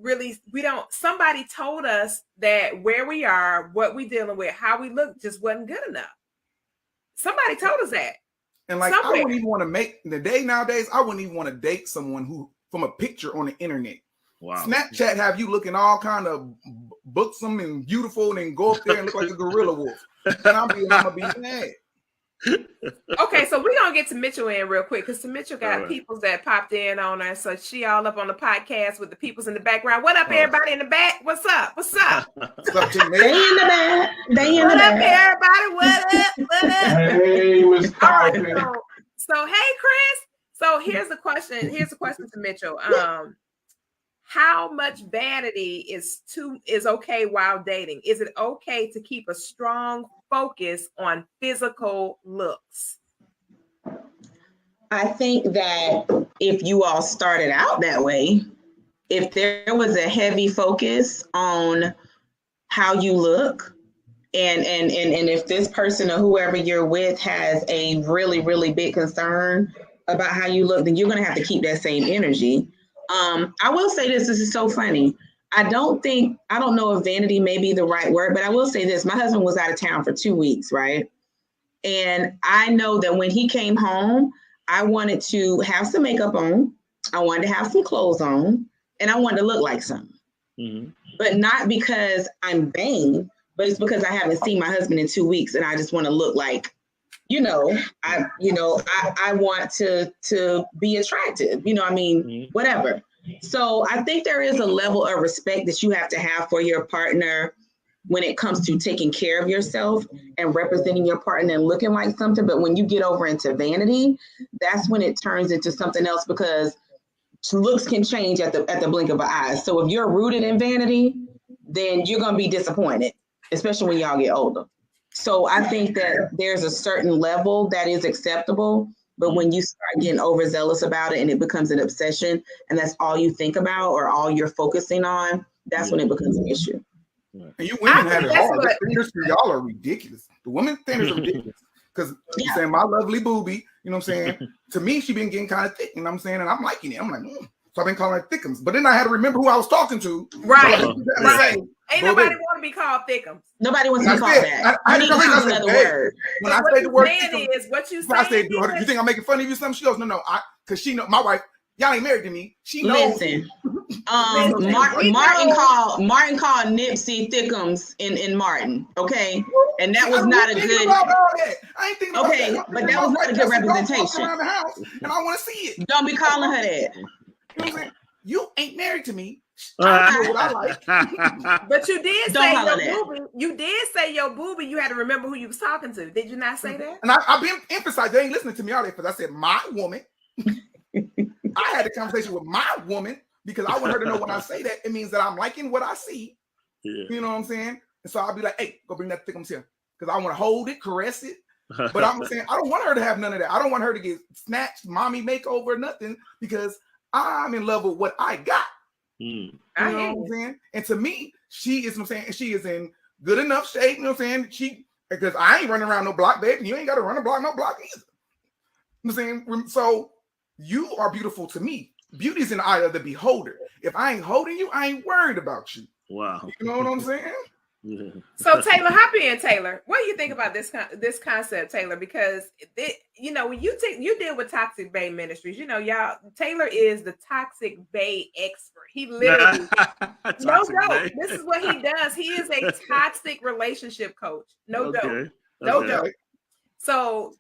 Speaker 1: somebody told us that where we are, what we dealing with, how we look just wasn't good enough. Somebody told us that.
Speaker 2: And like, somewhere. I wouldn't even want to make in the day nowadays, I wouldn't even want to date someone who from a picture on the internet.
Speaker 5: Wow.
Speaker 2: Snapchat have you looking all kind of buxom and beautiful and then go up there and look like a gorilla wolf. And I'm gonna be mad.
Speaker 1: Okay, so we're gonna get to Mitchell in real quick because Mitchell got peoples that popped in on her, so she all up on the podcast with the peoples in the background. What up, everybody in the back? What's up? What's up?
Speaker 2: What's up,
Speaker 6: they in the back.
Speaker 1: What up, everybody? What up? What up?
Speaker 6: Hey, Miss Koffe.
Speaker 1: So hey, Chris. So here's the question. Here's a question to Mitchell. How much vanity is okay while dating? Is it okay to keep a strong focus on physical looks?
Speaker 6: I think that if you all started out that way, if there was a heavy focus on how you look, and if this person or whoever you're with has a really, really big concern about how you look, then you're going to have to keep that same energy. I will say this is so funny. I don't know if vanity may be the right word, but I will say this. My husband was out of town for 2 weeks, right? And I know that when he came home, I wanted to have some makeup on. I wanted to have some clothes on, and I wanted to look like something. but not because I'm vain, but it's because I haven't seen my husband in 2 weeks and I just want to look like, I want to be attractive, whatever. So I think there is a level of respect that you have to have for your partner when it comes to taking care of yourself and representing your partner and looking like something. But when you get over into vanity, that's when it turns into something else, because looks can change at the blink of an eye. So if you're rooted in vanity, then you're going to be disappointed, especially when y'all get older. So I think that there's a certain level that is acceptable, but when you start getting overzealous about it and it becomes an obsession and that's all you think about or all you're focusing on, that's when it becomes an issue.
Speaker 2: And you women have it hard. The standards for y'all are ridiculous. The women's standards are ridiculous. Because you're saying my lovely booby, you know what I'm saying? To me, she been getting kind of thick, you know what I'm saying? And I'm liking it. I'm like, So I've been calling her thickums. But then I had to remember who I was talking to.
Speaker 1: Right.
Speaker 2: So
Speaker 1: right. Ain't nobody want to be called thickums.
Speaker 6: Nobody wants to be called that. I need to use another word.
Speaker 2: When I say the word
Speaker 1: thickums, is what you saying.
Speaker 2: I say, you think I'm making fun of you or something? She goes, no. Because she know my wife, y'all ain't married to me. She knows.
Speaker 6: Listen. Martin called Nipsey thickums in Martin, okay? And that was not a good.
Speaker 2: I ain't thinking about that.
Speaker 6: But that was not a good representation.
Speaker 2: Around the house, and I want to see it.
Speaker 6: Don't be calling her that.
Speaker 2: You know what I'm saying? You ain't married to me. I know what I like.
Speaker 1: But you did say your booby. You did say your booby. You had to remember who you was talking to. Did you not say that?
Speaker 2: And I've been emphasized. They ain't listening to me all day because I said my woman. I had a conversation with my woman because I want her to know when I say that it means that I'm liking what I see. Yeah. You know what I'm saying? And so I'll be like, hey, go bring that thickums here because I want to hold it, caress it. But I'm saying I don't want her to have none of that. I don't want her to get snatched, mommy makeover, nothing, because I'm in love with what I got. You know what I'm saying? And to me, she is, she is in good enough shape. You know what I'm saying? Because I ain't running around no block, baby. You ain't got to run no block either. You know what I'm saying? So you are beautiful to me. Beauty is in the eye of the beholder. If I ain't holding you, I ain't worried about you.
Speaker 5: Wow.
Speaker 2: You know what I'm saying?
Speaker 5: Yeah.
Speaker 1: So Taylor, hop in, Taylor. What do you think about this concept, Taylor? Because when you deal with Toxic Bay Ministries, y'all, Taylor is the Toxic Bay expert. He literally no joke. This is what he does. He is a toxic relationship coach. No joke. So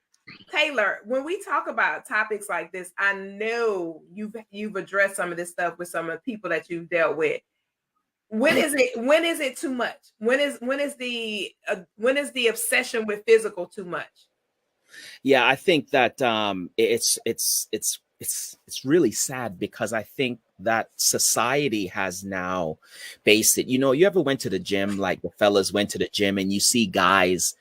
Speaker 1: Taylor, when we talk about topics like this, I know you've addressed some of this stuff with some of the people that you've dealt with. When is it too much? When is the obsession with physical too much?
Speaker 3: Yeah, I think that it's really sad because I think that society has now based it. You ever went to the gym, like the fellas went to the gym, and you see guys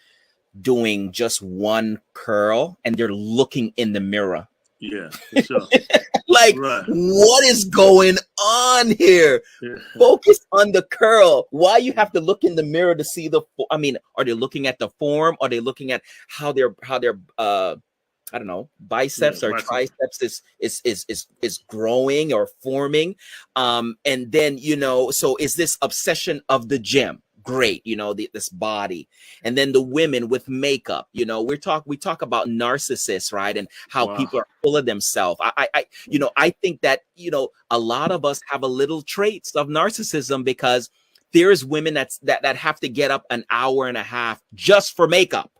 Speaker 3: doing just one curl and they're looking in the mirror.
Speaker 5: Yeah, for sure.
Speaker 3: Like, right. What is going on here? Yeah. Focus on the curl. Why you have to look in the mirror to see are they looking at the form? Are they looking at how their I don't know, biceps or triceps is growing or forming? And then, so is this obsession of the gym? Great, this body. And then the women with makeup, we talk about narcissists, right? And how people are full of themselves. I think that, a lot of us have a little traits of narcissism because there's women that have to get up an hour and a half just for makeup.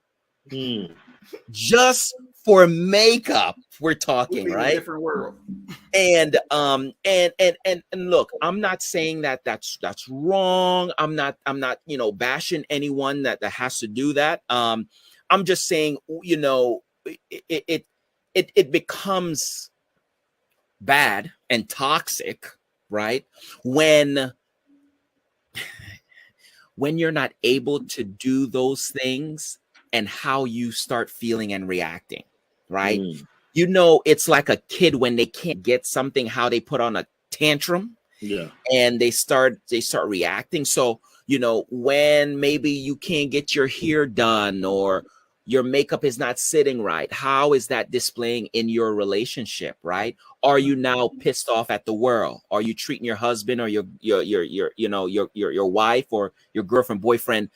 Speaker 3: Just for makeup, we're talking, right?
Speaker 2: Different world.
Speaker 3: And look, I'm not saying that that's wrong. I'm not bashing anyone that has to do that. I'm just saying, it becomes bad and toxic, right? When you're not able to do those things and how you start feeling and reacting, right? It's like a kid when they can't get something, how they put on a tantrum, and they start reacting. So, when maybe you can't get your hair done or your makeup is not sitting right, how is that displaying in your relationship, right? Are you now pissed off at the world? Are you treating your husband or your wife or your girlfriend, boyfriend,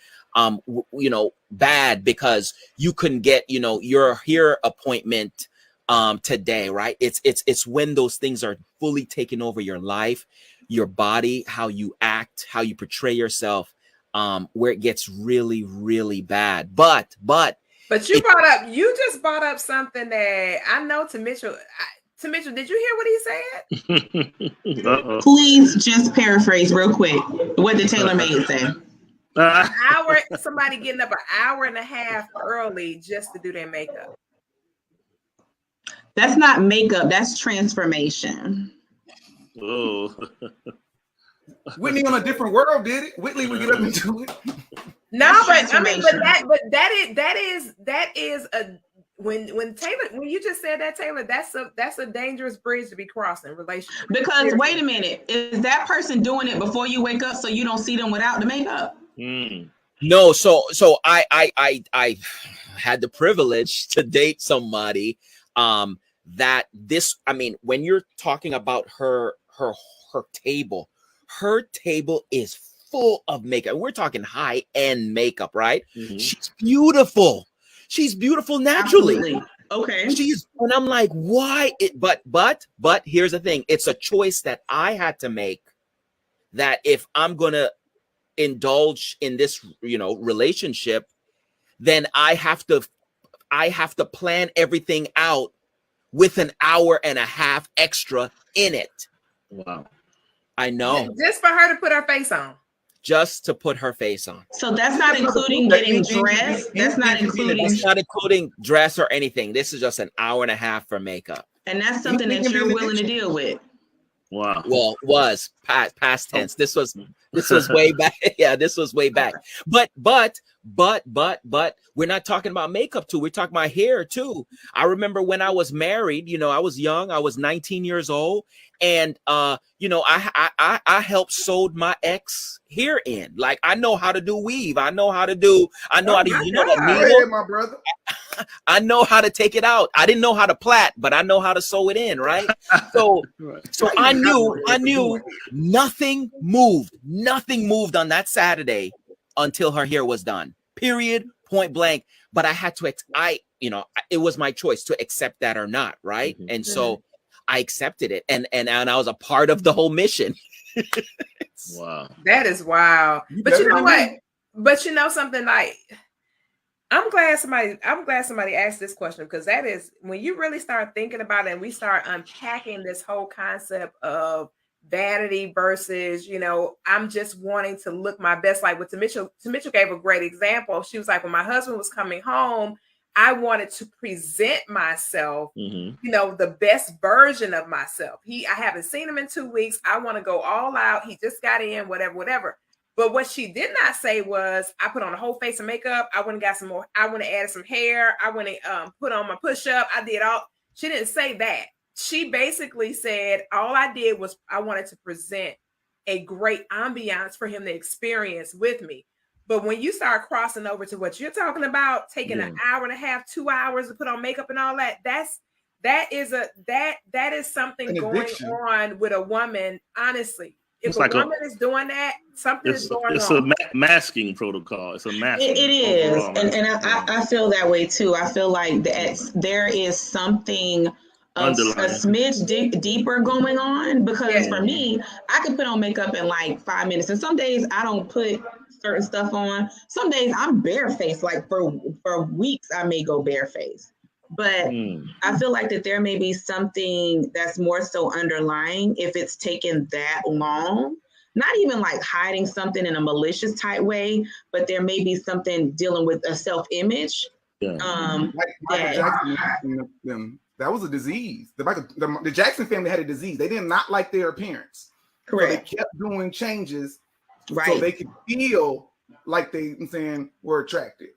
Speaker 3: bad because you couldn't get, your hair appointment today, right? It's when those things are fully taking over your life, your body, how you act, how you portray yourself, where it gets really, really bad. But
Speaker 1: you just brought up something that I know to Mitchell. To Mitchell, did you hear what he said?
Speaker 5: Uh-oh.
Speaker 6: Please just paraphrase real quick. What did Taylor Made say?
Speaker 1: An hour, somebody getting up an hour and a half early just to do their makeup.
Speaker 6: That's not makeup, that's transformation.
Speaker 5: Oh.
Speaker 2: Whitney on a different world did it. Whitley would get up and do it.
Speaker 1: No,
Speaker 6: That's
Speaker 1: but I mean, but
Speaker 6: transformation.
Speaker 1: that is a when Taylor, when you just said that, Taylor, that's a dangerous bridge to be crossing relationship.
Speaker 6: Because wait a minute, is that person doing it before you wake up so you don't see them without the makeup?
Speaker 3: No, so I had the privilege to date somebody that this, I mean, when you're talking about her table is full of makeup. We're talking high-end makeup, right?
Speaker 5: Mm-hmm.
Speaker 3: She's beautiful. She's beautiful naturally.
Speaker 6: Absolutely. Okay.
Speaker 3: And I'm like, why? But here's the thing. It's a choice that I had to make, that if I'm gonna indulge in this, relationship, then I have to plan everything out with an hour and a half extra in it.
Speaker 5: Wow.
Speaker 3: I know.
Speaker 1: Just for her to put her face on.
Speaker 3: Just to put her face on.
Speaker 6: So that's not including getting dressed. That's not including
Speaker 3: dress or anything. This is just an hour and a half for makeup.
Speaker 6: And that's something that you're willing to deal with.
Speaker 5: Wow.
Speaker 3: Well, was past tense. This was way back. Yeah, this was way back. But we're not talking about makeup too. We're talking about hair too. I remember when I was married, I was young. I was 19 years old. And I helped sewed my ex hair in. Like, I know how to do weave. I know how to that needle,
Speaker 2: my brother.
Speaker 3: I know how to take it out. I didn't know how to plait, but I know how to sew it in, right? So I knew nothing moved on that Saturday until her hair was done. Period. Point blank. But I had to, it was my choice to accept that or not, right? Mm-hmm. And so I accepted it, and I was a part of the whole mission.
Speaker 5: Wow,
Speaker 1: that is wild. But you know what? But you know something, like, I'm glad somebody asked this question, because that is, when you really start thinking about it and we start unpacking this whole concept of vanity versus, I'm just wanting to look my best. Like what Mitchell gave a great example. She was like, when my husband was coming home, I wanted to present myself, the best version of myself. I haven't seen him in 2 weeks. I want to go all out. He just got in, whatever. But what she did not say was, I put on a whole face of makeup. I went and got some more. I went and added some hair. I went and put on my push-up. I did all. She didn't say that. She basically said, all I did was I wanted to present a great ambiance for him to experience with me. But when you start crossing over to what you're talking about, taking an hour and a half, 2 hours to put on makeup and all that, that is something going on with a woman. Honestly, if a woman is doing that, something is going on.
Speaker 5: It's a masking protocol. It's a masking.
Speaker 6: It is, and I feel that way too. I feel like there is something a smidge deeper going on, because for me, I can put on makeup in like 5 minutes, and some days I don't put certain stuff on. Some days I'm barefaced, like for weeks I may go barefaced. But I feel like that there may be something that's more so underlying if it's taken that long. Not even like hiding something in a malicious type way, but there may be something dealing with a self-image.
Speaker 2: Like Michael Jackson, that was a disease. The Jackson family had a disease. They did not like their appearance.
Speaker 6: Correct.
Speaker 2: So they kept doing changes so they could feel like they were attractive.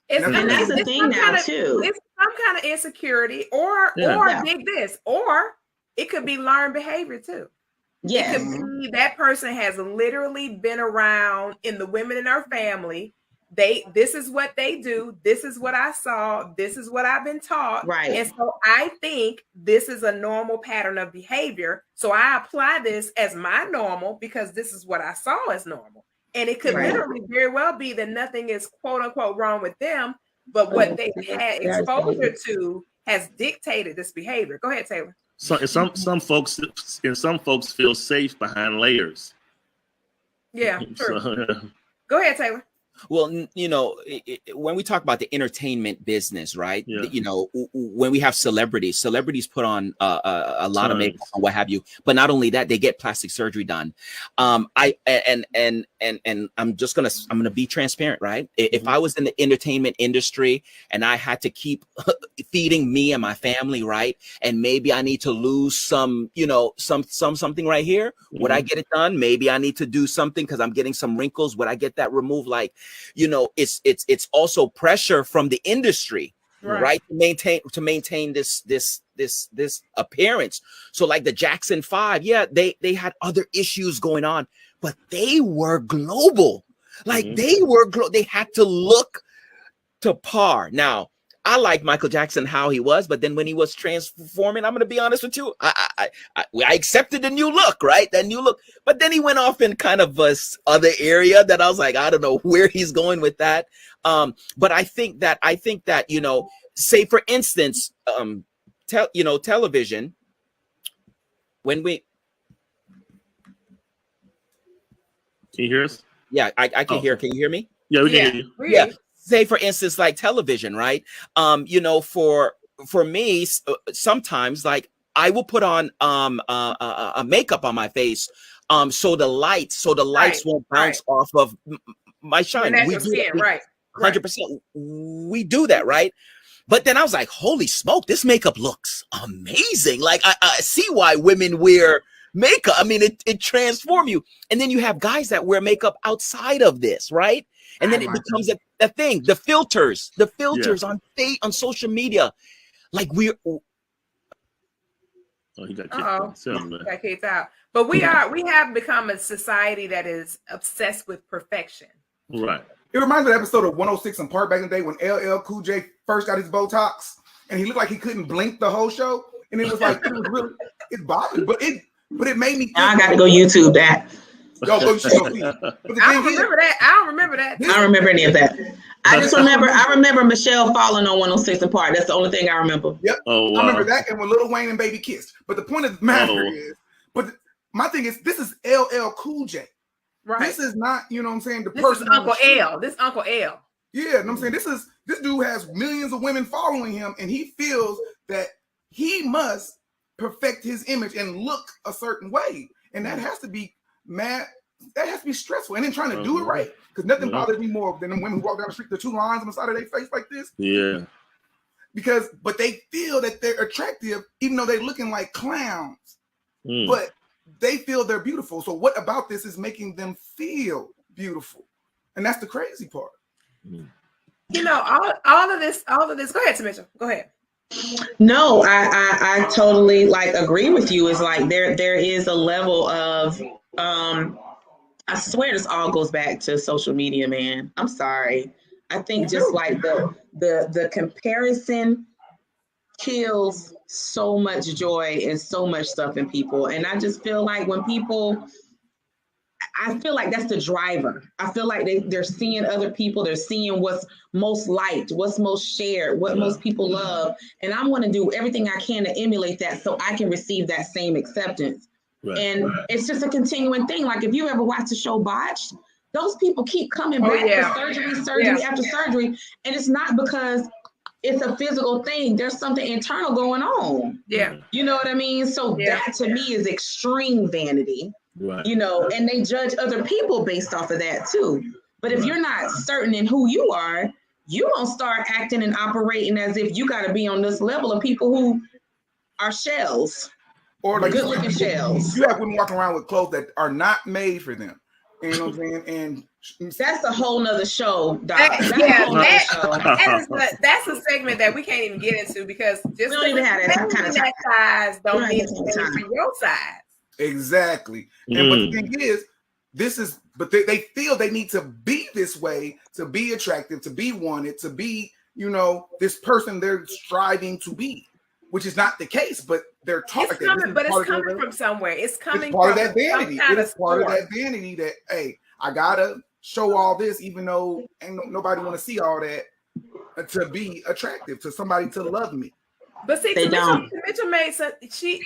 Speaker 6: And that's the thing now too.
Speaker 1: It's some kind of insecurity, or dig this, or it could be learned behavior too.
Speaker 6: Yes.
Speaker 1: It could be that person has literally been around in the women in her family. This is what they do. This is what I saw. This is what I've been taught.
Speaker 6: Right.
Speaker 1: And so I think this is a normal pattern of behavior. So I apply this as my normal because this is what I saw as normal. And it could literally very well be that nothing is quote unquote wrong with them, but what they had exposure to has dictated this behavior. Go ahead, Taylor.
Speaker 5: So some folks feel safe behind layers.
Speaker 1: Yeah, true.
Speaker 5: So,
Speaker 1: Go ahead, Taylor.
Speaker 3: Well, you know, when we talk about the entertainment business, right?
Speaker 5: Yeah.
Speaker 3: You know, when we have celebrities put on a lot of makeup and what have you. But not only that, they get plastic surgery done. I'm gonna be transparent, right? If I was in the entertainment industry and I had to keep feeding me and my family, right, and maybe I need to lose some, you know, something right here, would I get it done? Maybe I need to do something because I'm getting some wrinkles. Would I get that removed? Like, you know, it's also pressure from the industry, right? To maintain this appearance. So like the Jackson 5, yeah, they had other issues going on, but they were global. Like they had to look to par. Now, I like Michael Jackson how he was, but then when he was transforming, I'm going to be honest with you, I accepted the new look, right? That new look, but then he went off in kind of a other area that I was like, I don't know where he's going with that. But I think that you know, say for instance, television. When we,
Speaker 5: can you hear us?
Speaker 3: Yeah, I can hear. Can you hear me?
Speaker 5: Yeah, we can hear you.
Speaker 3: Yeah. Say for instance, like television, right? You know, for me, sometimes like I will put on a makeup on my face, so the lights won't bounce off of my shine. We do that, 100%. We do that, right? But then I was like, holy smoke, this makeup looks amazing. Like I see why women wear makeup. I mean, it transforms you. And then you have guys that wear makeup outside of this, right? And then it becomes a thing. The filters on social media, like we're.
Speaker 5: Oh, he got
Speaker 1: kicked out. But we have become a society that is obsessed with perfection.
Speaker 5: Right.
Speaker 2: It reminds me of the episode of 106 in Park back in the day when LL Cool J first got his Botox and he looked like he couldn't blink the whole show. And it was like, it bothered me, but it made me.
Speaker 6: I got to go YouTube that.
Speaker 2: Yo, go see.
Speaker 1: I don't remember that. I don't remember that.
Speaker 6: I don't remember any of that. I remember Michelle falling on 106 in Park. That's the only thing I remember.
Speaker 2: Yep.
Speaker 5: Oh, wow.
Speaker 2: I remember that and when Lil Wayne and Baby kissed. But the point of the matter is, my thing is, this is LL Cool J. Right. This is not, you know what I'm saying, the person.
Speaker 1: Uncle L. This Uncle L.
Speaker 2: Yeah, you know what I'm saying? This dude has millions of women following him, and he feels that he must perfect his image and look a certain way. And that has to be mad. That has to be stressful. And then trying to do it right. Because nothing bothers me more than the women who walk down the street, the two lines on the side of their face like this.
Speaker 5: Yeah.
Speaker 2: But they feel that they're attractive, even though they're looking like clowns. But they feel they're beautiful. So what about this is making them feel beautiful? And that's the crazy part.
Speaker 1: You know, all of this. Go ahead, Mitchell. Go ahead.
Speaker 6: No, I totally agree with you. It's like there is a level of I swear this all goes back to social media, man. I'm sorry. I think just like the comparison kills so much joy and so much stuff in people. And I just feel like when people, I feel like that's the driver. I feel like they're seeing other people, they're seeing what's most liked, what's most shared, what most people love. And I want to do everything I can to emulate that so I can receive that same acceptance. Right. And it's just a continuing thing. Like if you ever watch the show Botched, those people keep coming back for surgery after surgery. And it's not because it's a physical thing. There's something internal going on. Yeah. You know what I mean? So that to me is extreme vanity. Right. You know, and they judge other people based off of that too. But if you're not certain in who you are, you don't start acting and operating as if you got to be on this level of people who are shells.
Speaker 2: Or like
Speaker 6: good-looking shells.
Speaker 2: You have women walking around with clothes that are not made for them. You know what I'm saying? And
Speaker 6: that's a whole nother show, Doc.
Speaker 1: That's a segment that we can't even get into because just we don't even have that kind of size don't mean it's for your size.
Speaker 2: Exactly. And but the thing is, they feel they need to be this way to be attractive, to be wanted, to be, you know, this person they're striving to be, which is not the case, but they're taught
Speaker 1: it's coming, but it's coming from somewhere. It's coming
Speaker 2: part
Speaker 1: from
Speaker 2: of that vanity. It is part of that vanity that, hey, I gotta show all this, even though ain't nobody want to see all that to be attractive, to somebody to love me.
Speaker 1: But see,
Speaker 6: They don't.
Speaker 1: Mitchell made some, she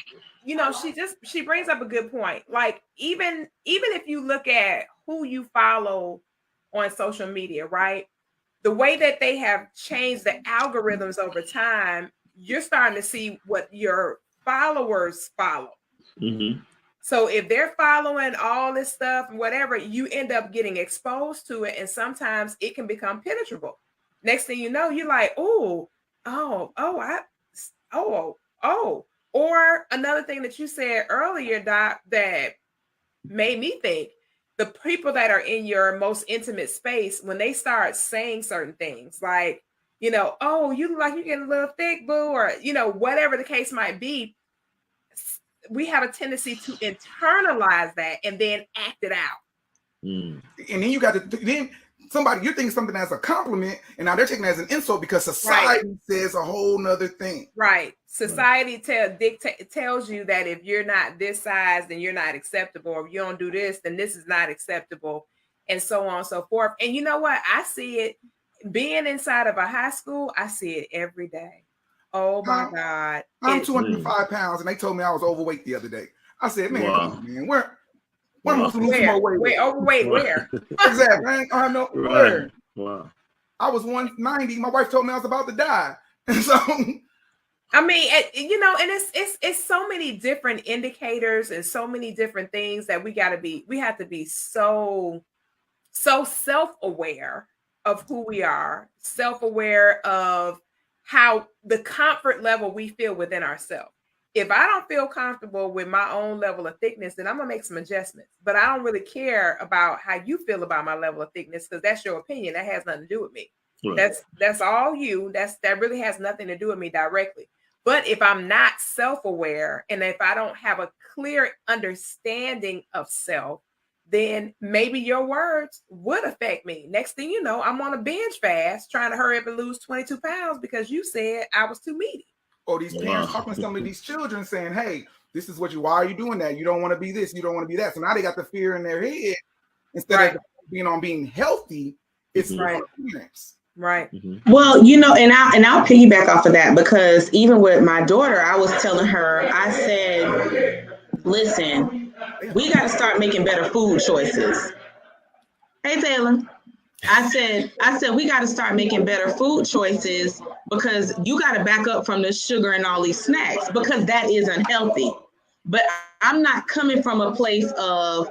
Speaker 1: brings up a good point. Like even if you look at who you follow on social media, right? The way that they have changed the algorithms over time, you're starting to see what your followers follow.
Speaker 5: Mm-hmm.
Speaker 1: So if they're following all this stuff, whatever, you end up getting exposed to it, and sometimes it can become penetrable. Next thing you know, you're like, oh. Or another thing that you said earlier, Doc, that made me think, the people that are in your most intimate space, when they start saying certain things like, oh, you look like you're getting a little thick, boo, or, whatever the case might be, we have a tendency to internalize that and then act it out.
Speaker 2: And then you got to, then somebody, you're thinking something as a compliment, and now they're taking it as an insult because society says a whole nother thing.
Speaker 1: Right. Society tells you that if you're not this size, then you're not acceptable. Or if you don't do this, then this is not acceptable, and so on and so forth. And you know what? I see it being inside of a high school. I see it every day. Oh my God.
Speaker 2: I'm 205 pounds, and they told me I was overweight the other day. I said, man, come on, man, where am I supposed to lose more weight?
Speaker 1: Wait, overweight where?
Speaker 2: Exactly. I don't know where.
Speaker 5: Wow.
Speaker 2: I was 190. My wife told me I was about to die. And so
Speaker 1: I mean, and it's so many different indicators and so many different things that we have to be so self-aware of who we are, self-aware of how the comfort level we feel within ourselves. If I don't feel comfortable with my own level of thickness, then I'm gonna make some adjustments. But I don't really care about how you feel about my level of thickness, because that's your opinion. That has nothing to do with me. Right. That's all you. That really has nothing to do with me directly. But if I'm not self-aware, and if I don't have a clear understanding of self, then maybe your words would affect me. Next thing you know, I'm on a binge fast trying to hurry up and lose 22 pounds because you said I was too meaty.
Speaker 2: Or these parents talking to some of these children saying, hey, this is why are you doing that? You don't want to be this, you don't want to be that. So now they got the fear in their head. Instead of being healthy, it's parents.
Speaker 1: Right.
Speaker 6: Mm-hmm. Well, and I'll piggyback off of that, because even with my daughter, I was telling her, I said, listen, we got to start making better food choices. Hey, Taylor. I said, we got to start making better food choices, because you got to back up from the sugar and all these snacks, because that is unhealthy. But I'm not coming from a place of,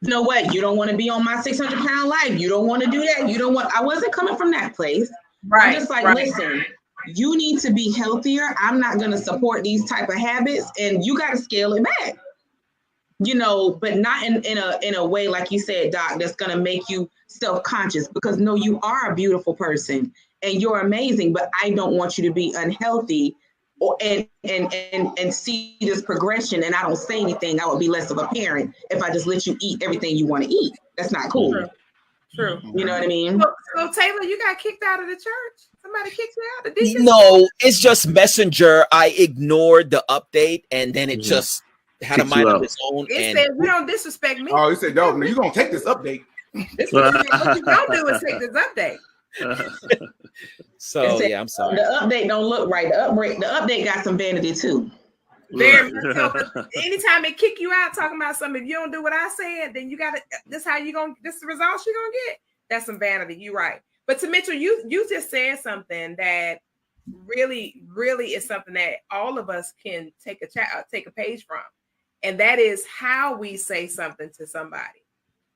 Speaker 6: you know what, you don't want to be on my 600-pound life. You don't want to do that. I wasn't coming from that place. Right. I'm just like, listen, you need to be healthier. I'm not going to support these type of habits, and you got to scale it back. But not in a way, like you said, Doc, that's going to make you self-conscious, because no, you are a beautiful person and you're amazing, but I don't want you to be unhealthy and see this progression and I don't say anything. I would be less of a parent if I just let you eat everything you want to eat. That's not cool.
Speaker 1: True.
Speaker 6: You know what I mean?
Speaker 1: So Taylor, you got kicked out of the church? Somebody kicked you out?
Speaker 3: No, it's just Messenger. I ignored the update, and then it just had a mind of its own.
Speaker 1: It said, you don't disrespect me.
Speaker 2: Oh, it said, no, you're going to take this update.
Speaker 1: What you don't do is take this update.
Speaker 3: So I'm sorry.
Speaker 6: The update don't look right. The update got some vanity too.
Speaker 1: Very much so. Anytime they kick you out talking about something, if you don't do what I said, then you got to. This the results you're gonna get. That's some vanity. You're right. But to Mitchell, you just said something that really, really is something that all of us can take a page from, and that is how we say something to somebody,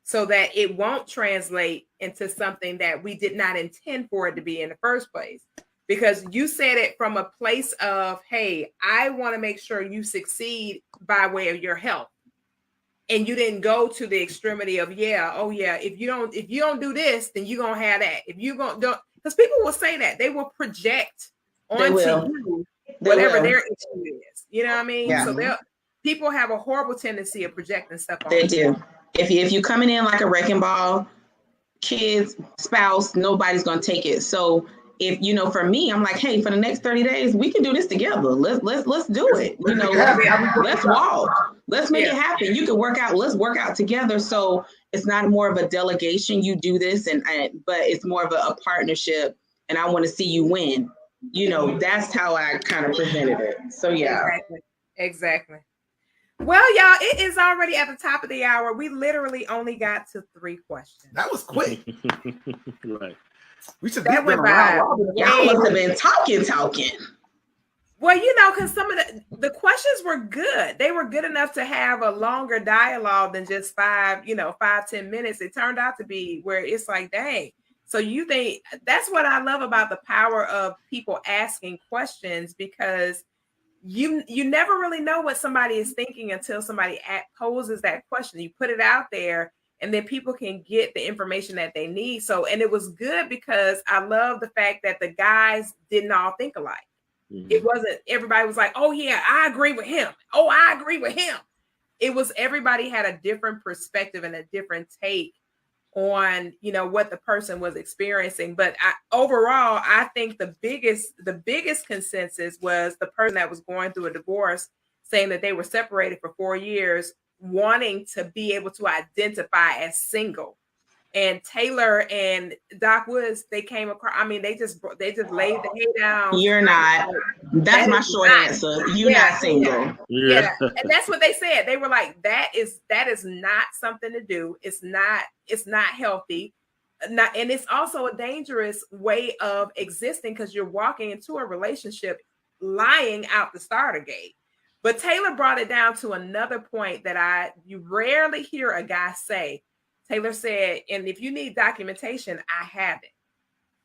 Speaker 1: so that it won't translate into something that we did not intend for it to be in the first place. Because you said it from a place of, hey, I want to make sure you succeed by way of your health. And you didn't go to the extremity of, if you don't do this, then you're going to have that. If you don't, because people will say that. They will project onto you whatever their issue is. You know what I mean? Yeah. So people have a horrible tendency of projecting stuff on
Speaker 6: They do. If you're coming in like a wrecking ball, kids, spouse, nobody's going to take it. So if, for me, I'm like, hey, for the next 30 days, we can do this together. Let's do it. Let's walk. Let's make it happen. You can work out. Let's work out together. So it's not more of a delegation. You do this, but it's more of a partnership. And I want to see you win. You know, that's how I kind of presented it. So yeah.
Speaker 1: Exactly. Well, y'all, it is already at the top of the hour. We literally only got to 3 questions.
Speaker 2: That was quick.
Speaker 5: Right.
Speaker 2: We should
Speaker 1: That went by.
Speaker 6: Y'all must have been talking.
Speaker 1: Well, you know, because some of the questions were good. They were good enough to have a longer dialogue than just 5-10 minutes. It turned out to be where it's like, dang. So you think that's what I love about the power of people asking questions, because you never really know what somebody is thinking until somebody poses that question. You put it out there, and then people can get the information that they need. So, and it was good because I love the fact that the guys didn't all think alike. It wasn't everybody was like, oh yeah, I agree with him. Oh, I agree with him. It was everybody had a different perspective and a different take on, you know, what the person was experiencing. But overall, I think the biggest consensus was the person that was going through a divorce saying that they were separated for 4 years, wanting to be able to identify as single. And Taylor and Doc Woods, they came across. I mean, they just laid the head down.
Speaker 6: You're not. That's my short answer. You're not single.
Speaker 1: Yeah, and that's what they said. They were like, that is not something to do. It's not healthy. And it's also a dangerous way of existing, because you're walking into a relationship lying out the starter gate. But Taylor brought it down to another point that you rarely hear a guy say. Taylor said, and if you need documentation, I have it.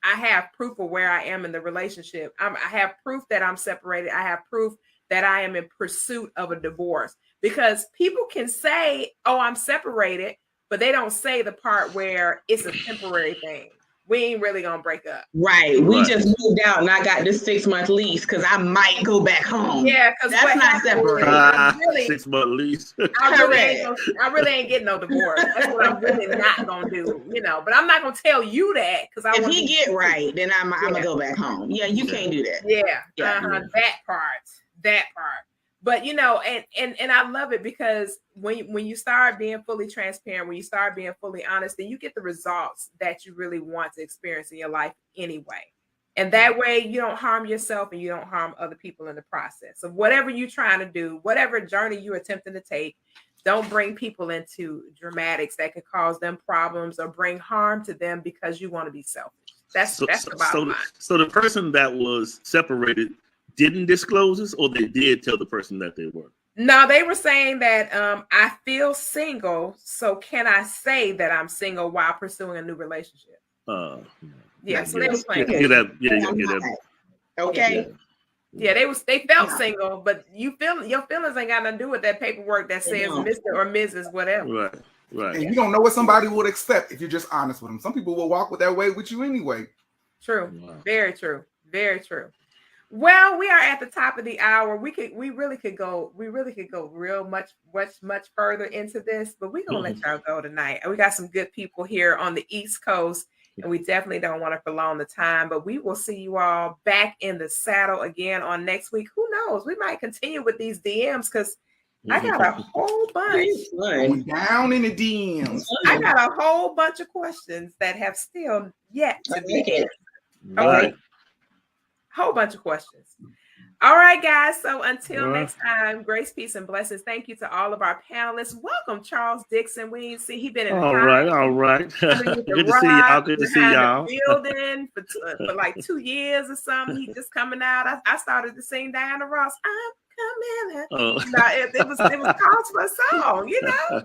Speaker 1: I have proof of where I am in the relationship. I have proof that I'm separated. I have proof that I am in pursuit of a divorce. Because people can say, oh, I'm separated, but they don't say the part where it's a temporary thing. We ain't really gonna break up.
Speaker 6: Right. We just moved out and I got this 6-month lease because I might go back home.
Speaker 1: Yeah, because
Speaker 6: that's not separated.
Speaker 5: 6-month lease.
Speaker 1: I really ain't getting no divorce. That's what I'm really not gonna do, you know. But I'm not gonna tell you that, because
Speaker 6: if he get right, then I'm gonna go back home. Yeah, you can't do that.
Speaker 1: That part. But you know, and I love it, because when you start being fully transparent, when you start being fully honest, then you get the results that you really want to experience in your life anyway. And that way you don't harm yourself and you don't harm other people in the process of whatever you're trying to do, whatever journey you're attempting to take. Don't bring people into dramatics that could cause them problems or bring harm to them because you want to be selfish. That's the bottom line.
Speaker 5: So the person that was separated didn't disclose this, or they did tell the person that they were?
Speaker 1: No, they were saying that I feel single, so can I say that I'm single while pursuing a new relationship? Yeah, so they were saying
Speaker 6: that. Okay.
Speaker 1: Yeah, they felt single, but your feelings ain't got nothing to do with that paperwork that says Mr. or Mrs. whatever.
Speaker 5: Right.
Speaker 2: And you don't know what somebody would accept if you're just honest with them. Some people will walk with that way with you anyway.
Speaker 1: True. Wow. Very true. Very true. Well, we are at the top of the hour. We really could go real much further into this, but we're gonna let y'all go tonight. And we got some good people here on the East Coast, and we definitely don't want to prolong the time, but we will see you all back in the saddle again on next week. Who knows? We might continue with these DMs, because I got a whole bunch.
Speaker 2: Going down in the DMs.
Speaker 1: I got a whole bunch of questions that have still yet to be answered.
Speaker 5: Okay.
Speaker 1: Whole bunch of questions. All right, guys. So until next time, grace, peace, and blessings. Thank you to all of our panelists. Welcome, Charles Dixon. We ain't see he been in
Speaker 5: all right. Good to see y'all. Good to see y'all.
Speaker 1: Building for like 2 years or something. He just coming out. I started to sing Diana Ross. I'm coming.
Speaker 5: Oh.
Speaker 1: It was called for a song, you know.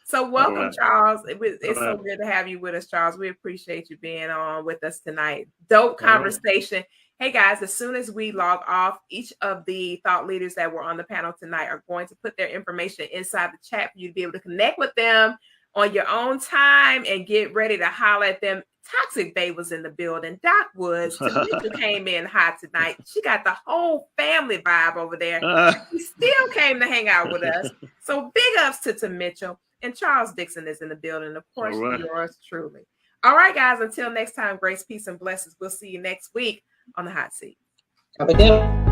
Speaker 1: So welcome, Charles. It's so good to have you with us, Charles. We appreciate you being on with us tonight. Dope conversation. Hey guys, as soon as we log off, each of the thought leaders that were on the panel tonight are going to put their information inside the chat for you to be able to connect with them on your own time and get ready to holler at them. Toxic Bae was in the building. Doc Woods, Tamika came in hot tonight. She got the whole family vibe over there. She still came to hang out with us. So big ups to Tim Mitchell. And Charles Dixon is in the building. Of course, yours truly. All right, guys. Until next time, grace, peace, and blessings. We'll see you next week on the hot seat.
Speaker 6: Have a good one.